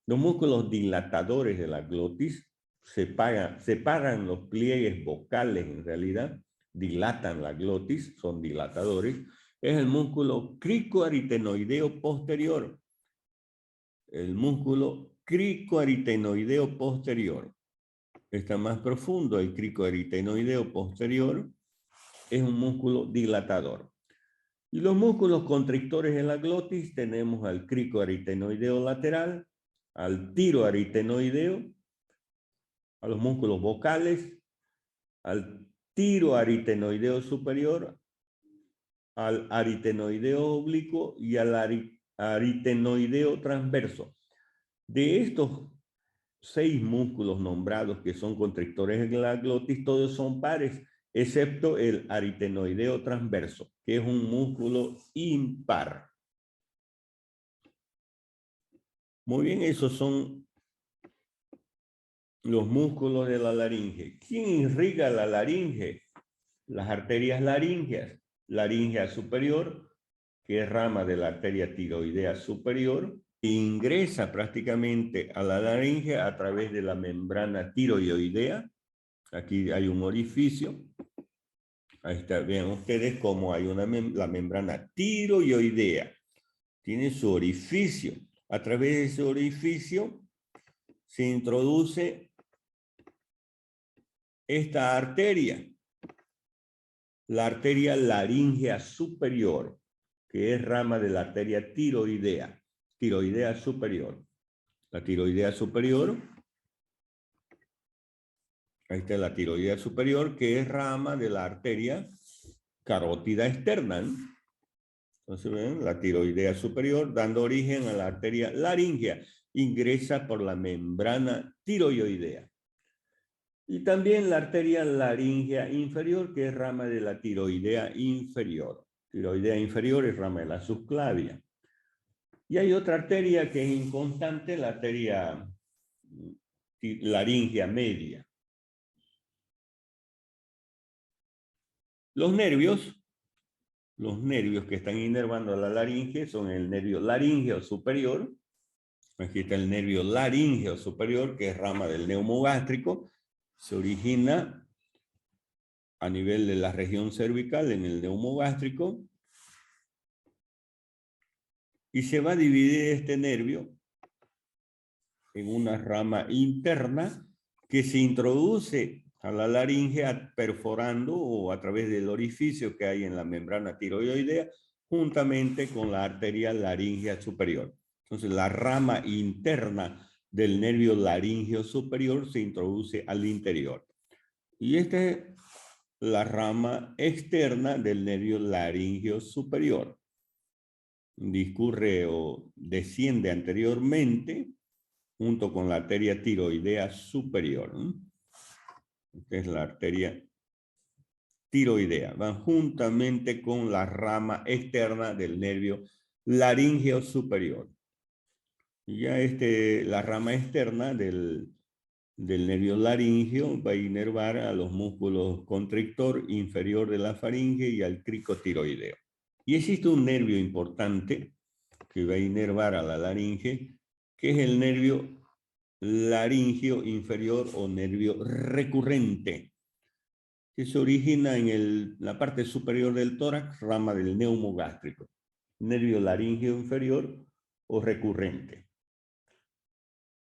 Los músculos dilatadores de la glotis separan los pliegues vocales en realidad, dilatan la glotis, son dilatadores. Es el músculo cricoaritenoideo posterior. El músculo cricoaritenoideo posterior. Está más profundo, el cricoaritenoideo posterior es un músculo dilatador. Y los músculos constrictores de la glotis tenemos al cricoaritenoideo lateral, al tiroaritenoideo, a los músculos vocales, al tiroaritenoideo superior, al aritenoideo oblicuo y al aritenoideo transverso. De estos 6 músculos nombrados que son constrictores de la glotis, todos son pares, excepto el aritenoideo transverso, que es un músculo impar. Muy bien, esos son los músculos de la laringe. ¿Quién irriga la laringe? Las arterias laríngeas. Laringea superior, que es rama de la arteria tiroidea superior, ingresa prácticamente a la laringe a través de la membrana tiroidea. Aquí hay un orificio. Ahí está, vean ustedes cómo hay la membrana tiroidea. Tiene su orificio. A través de ese orificio se introduce esta arteria, la arteria laríngea superior, que es rama de la arteria tiroidea superior. La tiroidea superior, ahí está la tiroidea superior, que es rama de la arteria carótida externa, ¿no? Entonces, ven, la tiroidea superior, dando origen a la arteria laríngea, ingresa por la membrana tiroidea. Y también la arteria laríngea inferior, que es rama de la tiroidea inferior. Tiroidea inferior es rama de la subclavia. Y hay otra arteria que es inconstante, la arteria laríngea media. Los nervios que están inervando a la laringe son el nervio laríngeo superior. Aquí está el nervio laríngeo superior, que es rama del neumogástrico. Se origina a nivel de la región cervical en el neumogástrico. Y se va a dividir este nervio en una rama interna que se introduce a la laringe perforando o a través del orificio que hay en la membrana tiroidea juntamente con la arteria laríngea superior. Entonces la rama interna del nervio laríngeo superior se introduce al interior. Y esta es la rama externa del nervio laríngeo superior. Discurre o desciende anteriormente junto con la arteria tiroidea superior. Esta es la arteria tiroidea. Van juntamente con la rama externa del nervio laríngeo superior. Y ya la rama externa del nervio laríngeo va a inervar a los músculos constrictor inferior de la faringe y al cricotiroideo. Y existe un nervio importante que va a inervar a la laringe, que es el nervio laríngeo inferior o nervio recurrente, que se origina en la parte superior del tórax, rama del neumogástrico. Nervio laríngeo inferior o recurrente.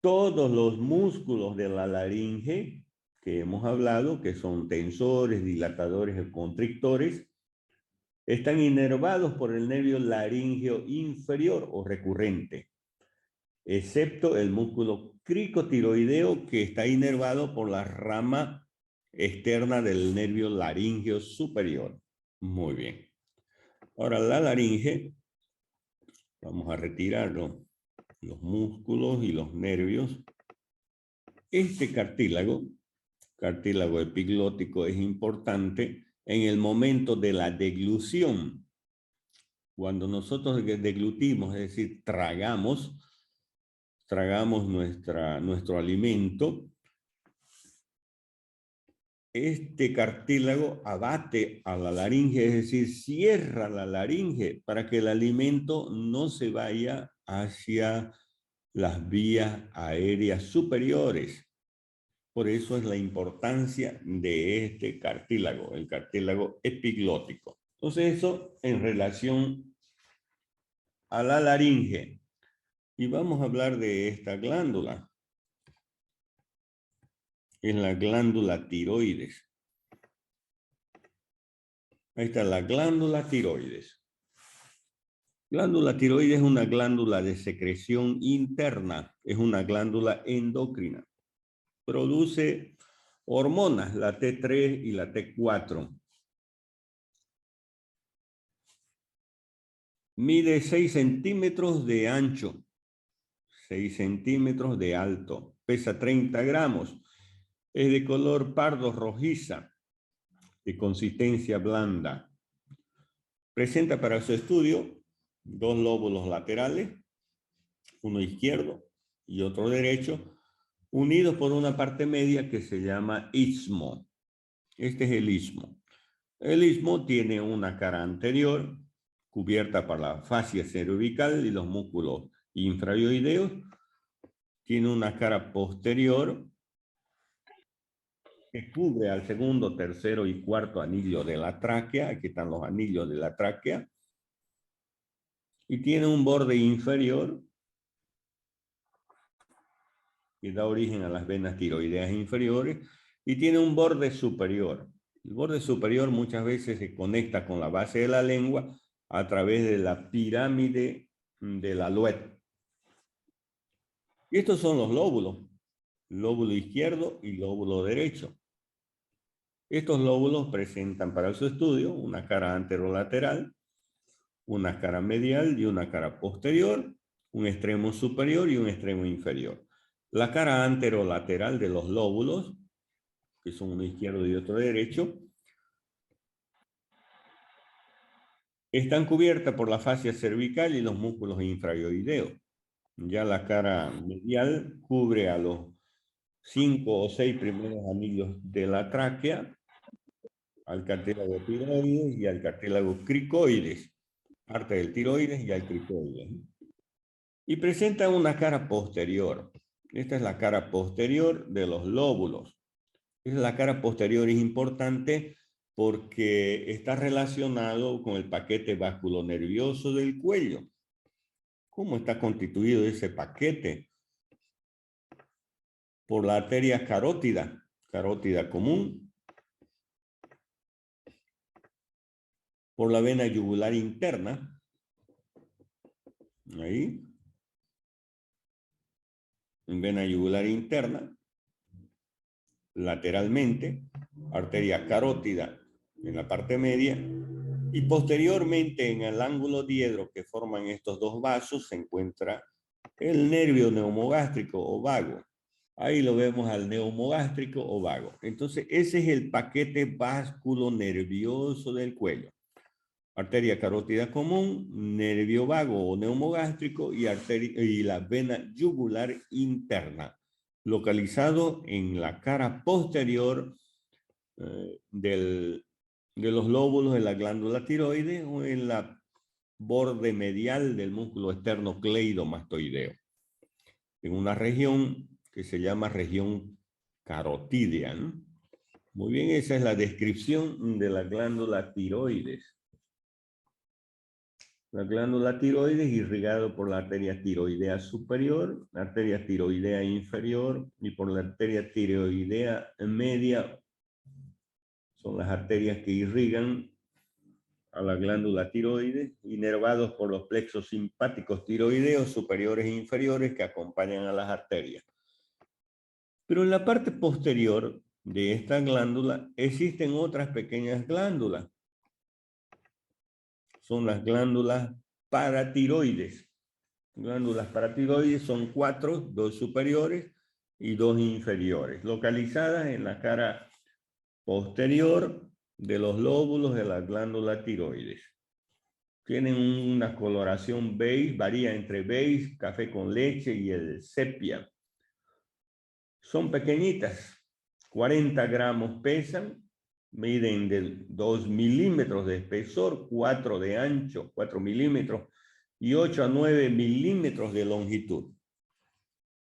Todos los músculos de la laringe que hemos hablado, que son tensores, dilatadores y constrictores, están inervados por el nervio laríngeo inferior o recurrente, excepto el músculo cricotiroideo que está inervado por la rama externa del nervio laríngeo superior. Muy bien. Ahora la laringe, vamos a retirarlo, los músculos y los nervios. Este cartílago epiglótico, es importante en el momento de la deglución. Cuando nosotros deglutimos, es decir, tragamos nuestro alimento, este cartílago abate a la laringe, es decir, cierra la laringe para que el alimento no se vaya hacia las vías aéreas superiores. Por eso es la importancia de este cartílago, el cartílago epiglótico. Entonces eso en relación a la laringe. Y vamos a hablar de esta glándula. Es la glándula tiroides. Ahí está la glándula tiroides. Glándula tiroides es una glándula de secreción interna. Es una glándula endocrina. Produce hormonas, la T3 y la T4. Mide 6 centímetros de ancho, 6 centímetros de alto, pesa 30 gramos, es de color pardo rojiza, de consistencia blanda. Presenta para su estudio 2 lóbulos laterales, uno izquierdo y otro derecho, unidos por una parte media que se llama istmo. Este es el istmo. El istmo tiene una cara anterior cubierta por la fascia cervical y los músculos infraoideos. Tiene una cara posterior que cubre al segundo, tercero y cuarto anillo de la tráquea. Aquí están los anillos de la tráquea. Y tiene un borde inferior que da origen a las venas tiroideas inferiores, y tiene un borde superior. El borde superior muchas veces se conecta con la base de la lengua a través de la pirámide de la Louet. Y estos son los lóbulos, lóbulo izquierdo y lóbulo derecho. Estos lóbulos presentan para su estudio una cara anterolateral, una cara medial y una cara posterior, un extremo superior y un extremo inferior. La cara anterolateral de los lóbulos, que son uno izquierdo y otro derecho, están cubiertas por la fascia cervical y los músculos infraoideos. Ya la cara medial cubre a los 5 o 6 primeros anillos de la tráquea, al cartílago tiroides y al cartílago cricoides, parte del tiroides y al cricoides. Y presenta una cara posterior. Esta es la cara posterior de los lóbulos. La cara posterior es importante porque está relacionado con el paquete vasculonervioso del cuello. ¿Cómo está constituido ese paquete? Por la arteria carótida, carótida común, por la vena yugular interna, ahí, vena yugular interna, lateralmente, arteria carótida en la parte media, y posteriormente en el ángulo diedro que forman estos dos vasos se encuentra el nervio neumogástrico o vago. Ahí lo vemos al neumogástrico o vago. Entonces ese es el paquete vasculonervioso del cuello. Arteria carótida común, nervio vago o neumogástrico y la vena yugular interna, localizado en la cara posterior de los lóbulos de la glándula tiroides o en la borde medial del músculo esternocleidomastoideo, en una región que se llama región carotídea, ¿no? Muy bien, esa es la descripción de la glándula tiroides. La glándula tiroides irrigado por la arteria tiroidea superior, la arteria tiroidea inferior y por la arteria tiroidea media. Son las arterias que irrigan a la glándula tiroides, inervados por los plexos simpáticos tiroideos superiores e inferiores que acompañan a las arterias. Pero en la parte posterior de esta glándula existen otras pequeñas glándulas. Son las glándulas paratiroides. Glándulas paratiroides son 4, 2 superiores y 2 inferiores, localizadas en la cara posterior de los lóbulos de la glándula tiroides. Tienen una coloración beige, varía entre beige, café con leche y el sepia. Son pequeñitas, 40 gramos pesan, miden de 2 milímetros de espesor, 4 de ancho, 4 milímetros, y 8 a 9 milímetros de longitud.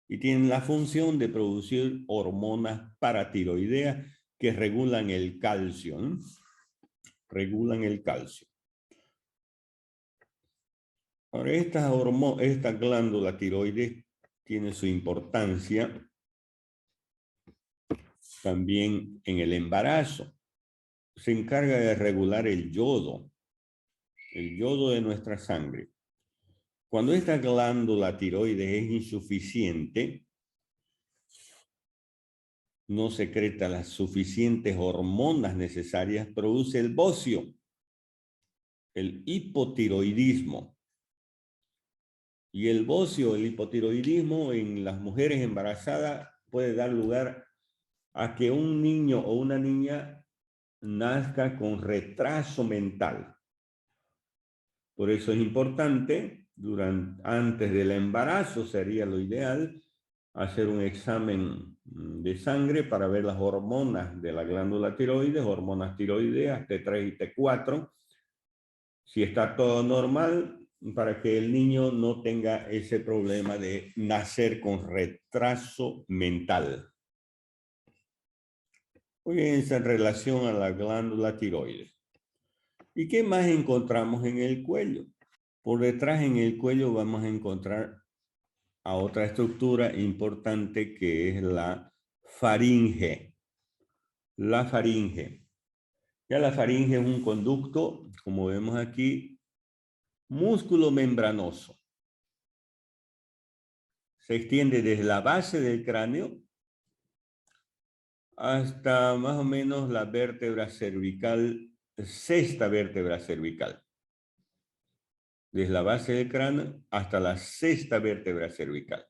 Y tienen la función de producir hormonas paratiroideas que regulan el calcio, ¿no? Regulan el calcio. Ahora, esta glándula tiroides tiene su importancia también en el embarazo. Se encarga de regular el yodo de nuestra sangre. Cuando esta glándula tiroides es insuficiente, no secreta las suficientes hormonas necesarias, produce el bocio, el hipotiroidismo. Y el bocio, el hipotiroidismo en las mujeres embarazadas puede dar lugar a que un niño o una niña nazca con retraso mental. Por eso es importante, antes del embarazo sería lo ideal, hacer un examen de sangre para ver las hormonas de la glándula tiroides, hormonas tiroideas T3 y T4. Si está todo normal, para que el niño no tenga ese problema de nacer con retraso mental. Muy bien, en relación a la glándula tiroides. ¿Y qué más encontramos en el cuello? Por detrás en el cuello vamos a encontrar a otra estructura importante que es la faringe. La faringe. Ya la faringe es un conducto, como vemos aquí, músculo membranoso. Se extiende desde la base del cráneo hasta más o menos la vértebra cervical, sexta vértebra cervical. Desde la base del cráneo hasta la sexta vértebra cervical.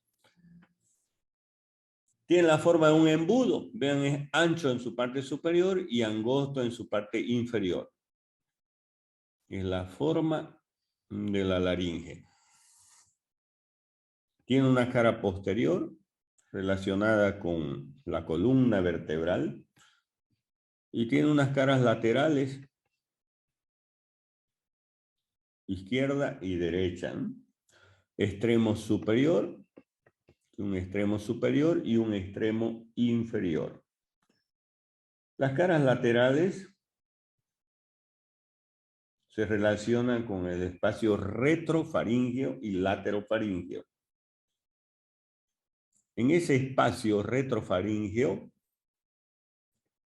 Tiene la forma de un embudo. Vean, es ancho en su parte superior y angosto en su parte inferior. Es la forma de la laringe. Tiene una cara posterior relacionada con la columna vertebral y tiene unas caras laterales, izquierda y derecha, ¿no? Extremo superior, un extremo superior y un extremo inferior. Las caras laterales se relacionan con el espacio retrofaríngeo y laterofaríngeo. En ese espacio retrofaríngeo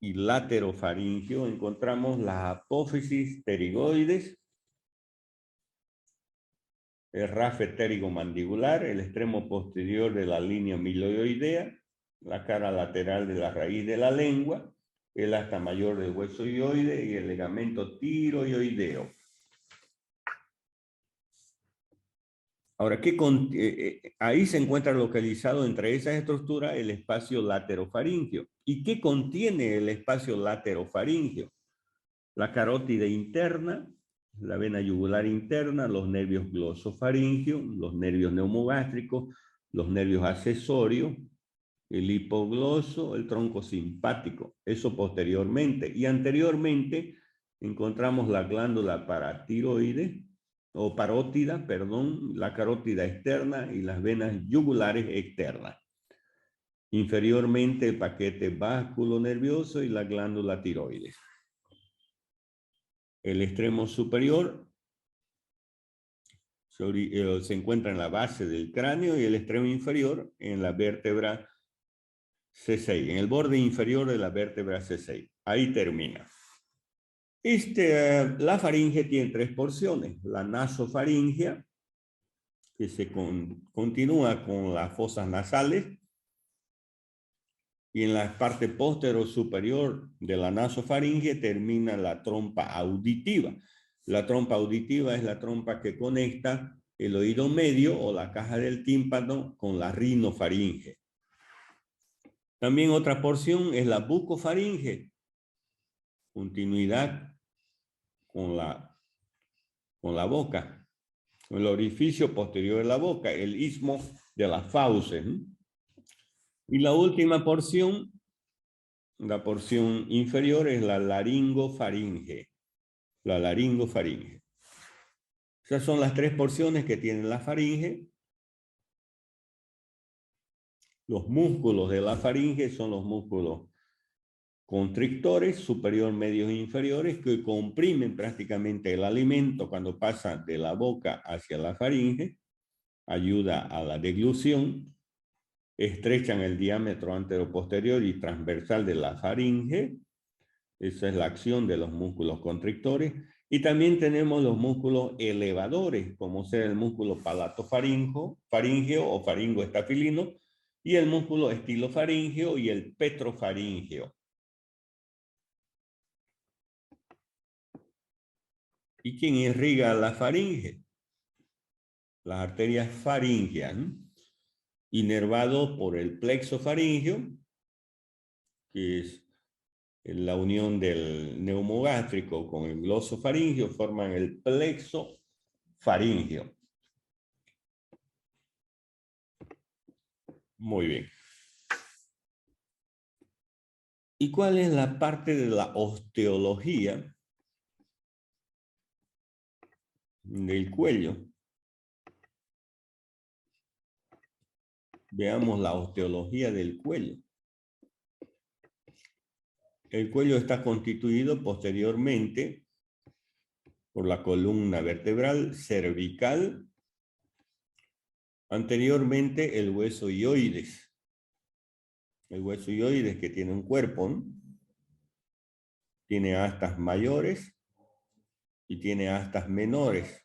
y laterofaríngeo encontramos la apófisis pterigoides, el rafe pterigomandibular, el extremo posterior de la línea miloidea, la cara lateral de la raíz de la lengua, el asta mayor del hueso hioide y el ligamento tiroideo. Ahora, ahí se encuentra localizado entre esas estructuras el espacio laterofaríngeo. ¿Y qué contiene el espacio laterofaríngeo? La carótida interna, la vena yugular interna, los nervios glosofaringios, los nervios neumogástricos, los nervios accesorios, el hipogloso, el tronco simpático. Eso posteriormente. Y anteriormente encontramos la glándula paratiroide, o parótida, perdón, la carótida externa y las venas yugulares externas. Inferiormente el paquete vasculonervioso y la glándula tiroides. El extremo superior se encuentra en la base del cráneo y el extremo inferior en la vértebra C6, en el borde inferior de la vértebra C6. Ahí termina. La faringe tiene tres porciones. La nasofaringea, que se continúa con las fosas nasales, y en la parte posterior superior de la nasofaringe termina la trompa auditiva. La trompa auditiva es la trompa que conecta el oído medio o la caja del tímpano con la rinofaringe. También otra porción es la bucofaringe, continuidad con la boca, con el orificio posterior de la boca, el istmo de las fauces. Y la última porción, la porción inferior, es la laringofaringe. La laringofaringe. Esas son las tres porciones que tiene la faringe. Los músculos de la faringe son los músculos constrictores, superior, medios e inferiores, que comprimen prácticamente el alimento cuando pasa de la boca hacia la faringe, ayuda a la deglución, estrechan el diámetro anteroposterior y transversal de la faringe. Esa es la acción de los músculos constrictores. Y también tenemos los músculos elevadores, como sea el músculo palatofaríngeo o faringoestafilino, y el músculo estilofaríngeo y el petrofaríngeo. ¿Y quién irriga la faringe? las arterias faríngeas, ¿no? Inervado por el plexo faríngeo, que es la unión del neumogástrico con el glosofaríngeo, forman el plexo faríngeo. Muy bien. ¿Y cuál es la parte de la osteología del cuello? Veamos la osteología del cuello. El cuello está constituido posteriormente por la columna vertebral cervical, anteriormente el hueso hioides. El hueso hioides que tiene un cuerpo, ¿no? Tiene astas mayores y tiene astas menores.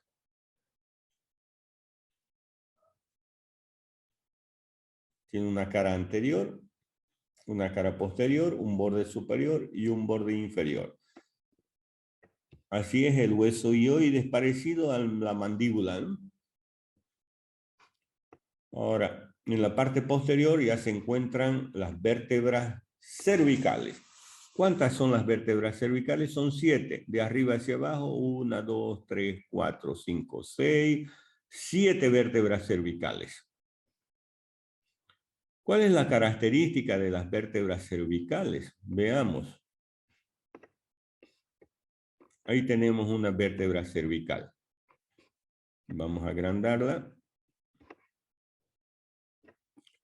Tiene una cara anterior, una cara posterior, un borde superior y un borde inferior. Así es el hueso hioides, parecido a la mandíbula, ¿no? Ahora, en la parte posterior ya se encuentran las vértebras cervicales. ¿Cuántas son las vértebras cervicales? Son 7. De arriba hacia abajo, 1, 2, 3, 4, 5, 6. 7 vértebras cervicales. ¿Cuál es la característica de las vértebras cervicales? Veamos. Ahí tenemos una vértebra cervical. Vamos a agrandarla.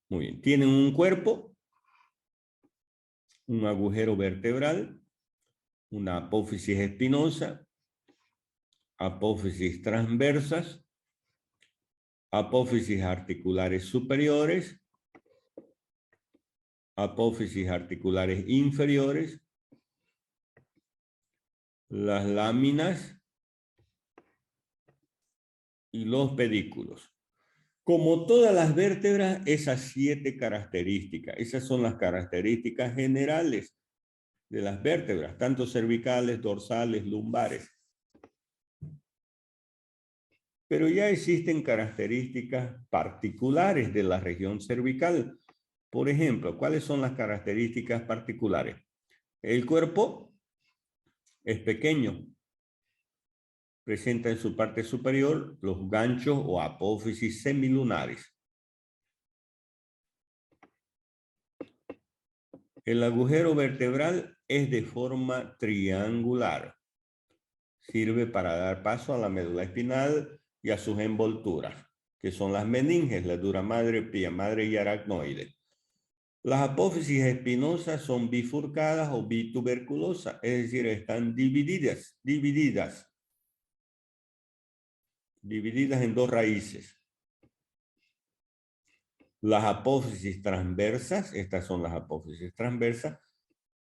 Muy bien. Tienen un cuerpo, un agujero vertebral, una apófisis espinosa, apófisis transversas, apófisis articulares superiores, apófisis articulares inferiores, las láminas y los pedículos. Como todas las vértebras, esas 7 características, esas son las características generales de las vértebras, tanto cervicales, dorsales, lumbares. Pero ya existen características particulares de la región cervical. Por ejemplo, ¿cuáles son las características particulares? El cuerpo es pequeño. Presenta en su parte superior los ganchos o apófisis semilunares. El agujero vertebral es de forma triangular. Sirve para dar paso a la médula espinal y a sus envolturas, que son las meninges, la dura madre, pía madre y aracnoide. Las apófisis espinosas son bifurcadas o bituberculosas, es decir, están divididas en 2 raíces. Las apófisis transversas, estas son las apófisis transversas,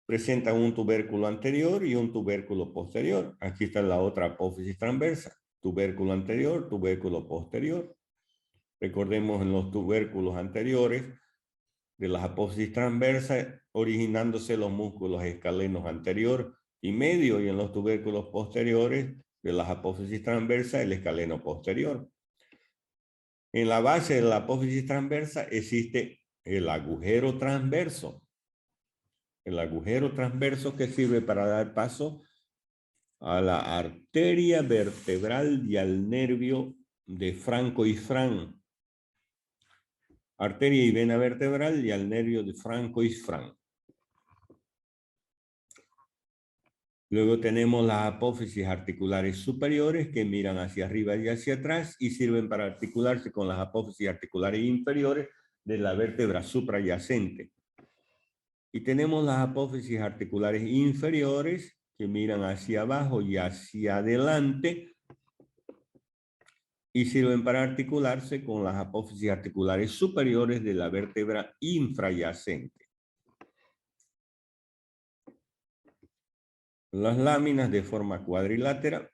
presentan un tubérculo anterior y un tubérculo posterior. Aquí está la otra apófisis transversa, tubérculo anterior, tubérculo posterior. Recordemos en los tubérculos anteriores de las apófisis transversas, originándose los músculos escalenos anterior y medio, y en los tubérculos posteriores de las apófisis transversas, el escaleno posterior. En la base de la apófisis transversa existe el agujero transverso. El agujero transverso que sirve para dar paso a la arteria vertebral y al nervio de Franco y Fran. Arteria y vena vertebral y al nervio de Franco y Fran. Luego tenemos las apófisis articulares superiores que miran hacia arriba y hacia atrás y sirven para articularse con las apófisis articulares inferiores de la vértebra suprayacente. Y tenemos las apófisis articulares inferiores que miran hacia abajo y hacia adelante y sirven para articularse con las apófisis articulares superiores de la vértebra infrayacente. Las láminas de forma cuadrilátera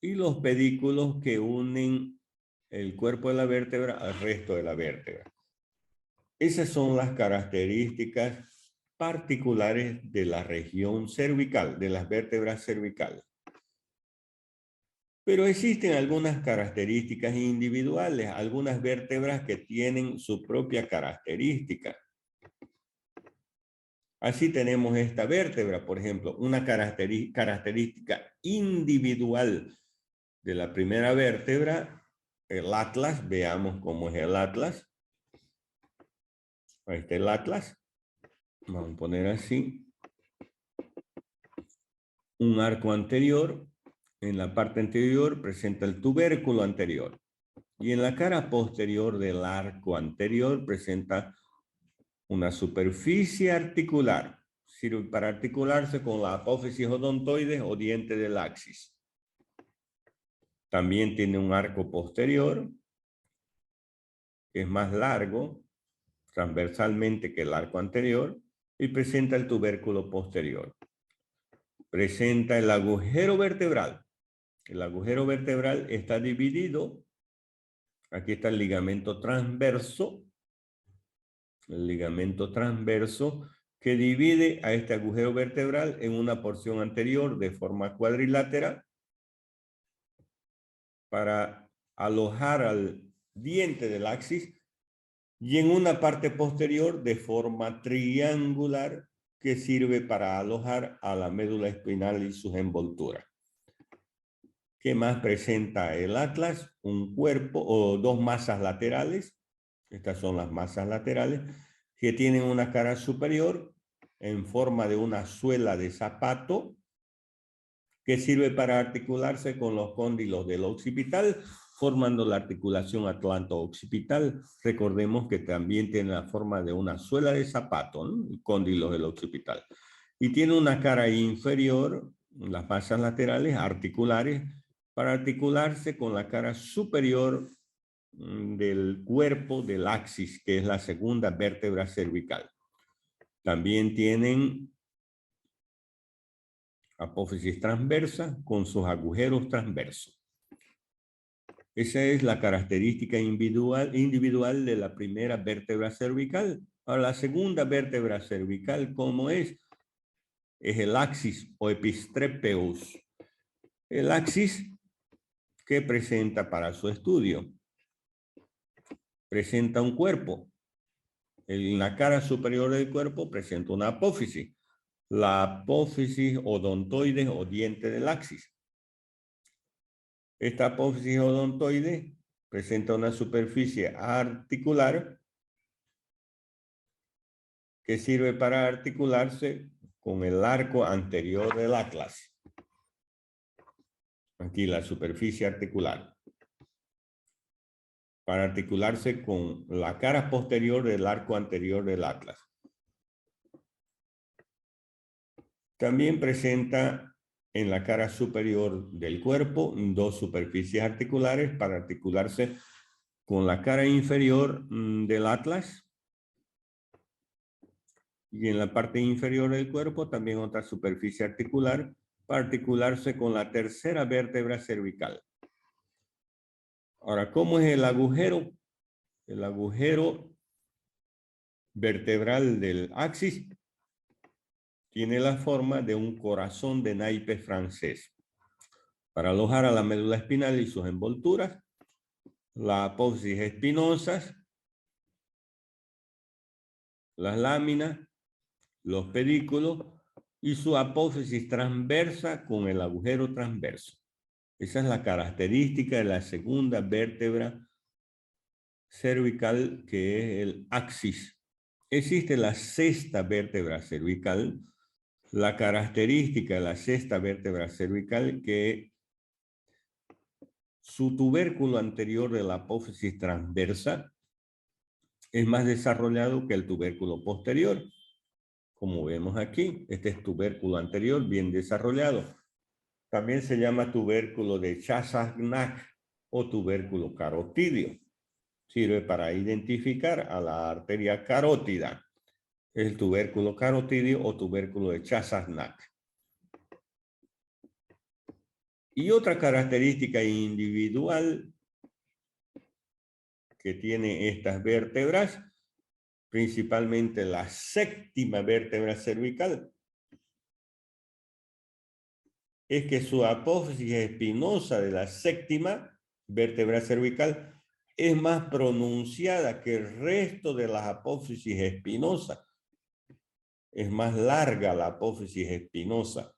y los pedículos que unen el cuerpo de la vértebra al resto de la vértebra. Esas son las características particulares de la región cervical, de las vértebras cervicales. Pero existen algunas características individuales, algunas vértebras que tienen su propia característica. Así tenemos esta vértebra, por ejemplo, una característica individual de la primera vértebra, el atlas. Veamos cómo es el atlas. Ahí está el atlas. Vamos a poner así. Un arco anterior. En la parte anterior presenta el tubérculo anterior. Y en la cara posterior del arco anterior presenta una superficie articular. Sirve para articularse con la apófisis odontoides o diente del axis. También tiene un arco posterior, que es más largo transversalmente que el arco anterior, y presenta el tubérculo posterior. Presenta el agujero vertebral. El agujero vertebral está dividido. Aquí está el ligamento transverso. El ligamento transverso que divide a este agujero vertebral en una porción anterior de forma cuadrilátera para alojar al diente del axis, y en una parte posterior de forma triangular que sirve para alojar a la médula espinal y sus envolturas. ¿Qué más presenta el atlas? Un cuerpo o dos masas laterales. Estas son las masas laterales que tienen una cara superior en forma de una suela de zapato que sirve para articularse con los cóndilos del occipital, formando la articulación atlanto-occipital. Recordemos que también tiene la forma de una suela de zapato, ¿no? El cóndilo del occipital. Y tiene una cara inferior, las masas laterales articulares, para articularse con la cara superior del cuerpo del axis, que es la segunda vértebra cervical. También tienen apófisis transversa con sus agujeros transversos. Esa es la característica individual de la primera vértebra cervical. Ahora, la segunda vértebra cervical, ¿cómo es? Es el axis o epistrepeus. El axis que presenta para su estudio. Presenta un cuerpo. En la cara superior del cuerpo presenta una apófisis. La apófisis odontoide o diente del axis. Esta apófisis odontoide presenta una superficie articular que sirve para articularse con el arco anterior del atlas. Aquí la superficie articular. Para articularse con la cara posterior del arco anterior del atlas. También presenta en la cara superior del cuerpo dos superficies articulares para articularse con la cara inferior del atlas. Y en la parte inferior del cuerpo también otra superficie articular para articularse con la tercera vértebra cervical. Ahora, ¿cómo es el agujero? El agujero vertebral del axis tiene la forma de un corazón de naipe francés. Para alojar a la médula espinal y sus envolturas, la apófisis espinosas, las láminas, los pedículos y su apófisis transversa con el agujero transverso. Esa es la característica de la segunda vértebra cervical, que es el axis. Existe la sexta vértebra cervical. La característica de la sexta vértebra cervical que su tubérculo anterior de la apófisis transversa es más desarrollado que el tubérculo posterior. Como vemos aquí, este es tubérculo anterior bien desarrollado. También se llama tubérculo de Chassagne o tubérculo carotidio. Sirve para identificar a la arteria carótida. El tubérculo carotidio o tubérculo de Chassagne. Y otra característica individual que tiene estas vértebras, principalmente la séptima vértebra cervical, es que su apófisis espinosa de la séptima vértebra cervical es más pronunciada que el resto de las apófisis espinosas. Es más larga la apófisis espinosa.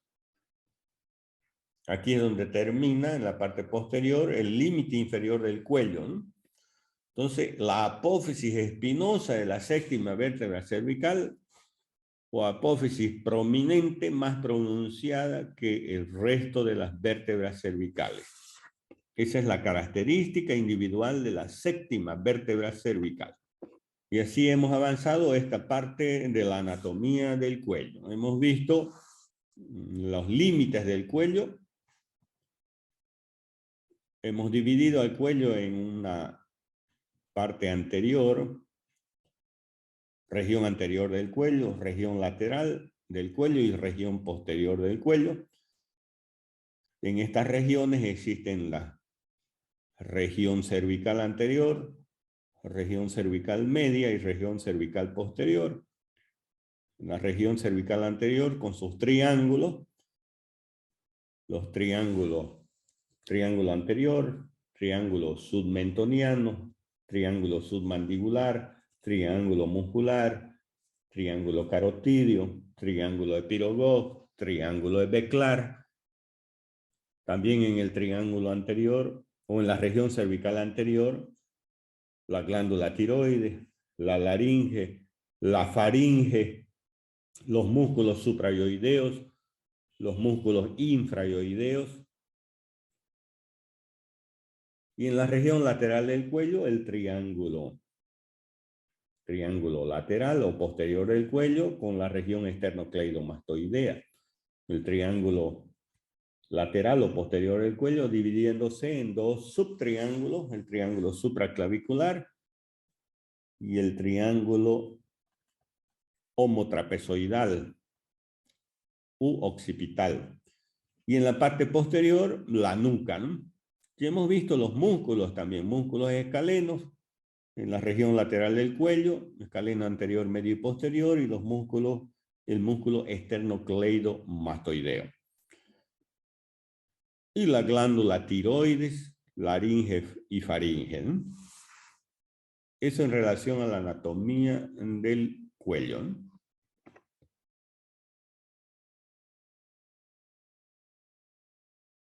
Aquí es donde termina, en la parte posterior, el límite inferior del cuello, ¿no? Entonces, la apófisis espinosa de la séptima vértebra cervical o apófisis prominente más pronunciada que el resto de las vértebras cervicales. Esa es la característica individual de la séptima vértebra cervical. Y así hemos avanzado esta parte de la anatomía del cuello. Hemos visto los límites del cuello. Hemos dividido al cuello en una parte anterior, región anterior del cuello, región lateral del cuello y región posterior del cuello. En estas regiones existen la región cervical anterior, región cervical media y región cervical posterior. La región cervical anterior con sus triángulos, los triángulo anterior, triángulo submentoniano, triángulo submandibular, triángulo muscular, triángulo carotidio, triángulo de Pirogov, triángulo de Beclar. También en el triángulo anterior o en la región cervical anterior, la glándula tiroides, la laringe, la faringe, los músculos suprayoideos, los músculos infrayoideos. Y en la región lateral del cuello, el triángulo lateral o posterior del cuello con la región esternocleidomastoidea. El triángulo lateral o posterior del cuello dividiéndose en dos subtriángulos, el triángulo supraclavicular y el triángulo homotrapezoidal u occipital. Y en la parte posterior, la nuca, ¿no? Ya hemos visto los músculos también, músculos escalenos, en la región lateral del cuello, escaleno anterior, medio y posterior, y los músculos, el músculo esternocleidomastoideo. Y la glándula tiroides, laringe y faringe, ¿no? Eso en relación a la anatomía del cuello, ¿no?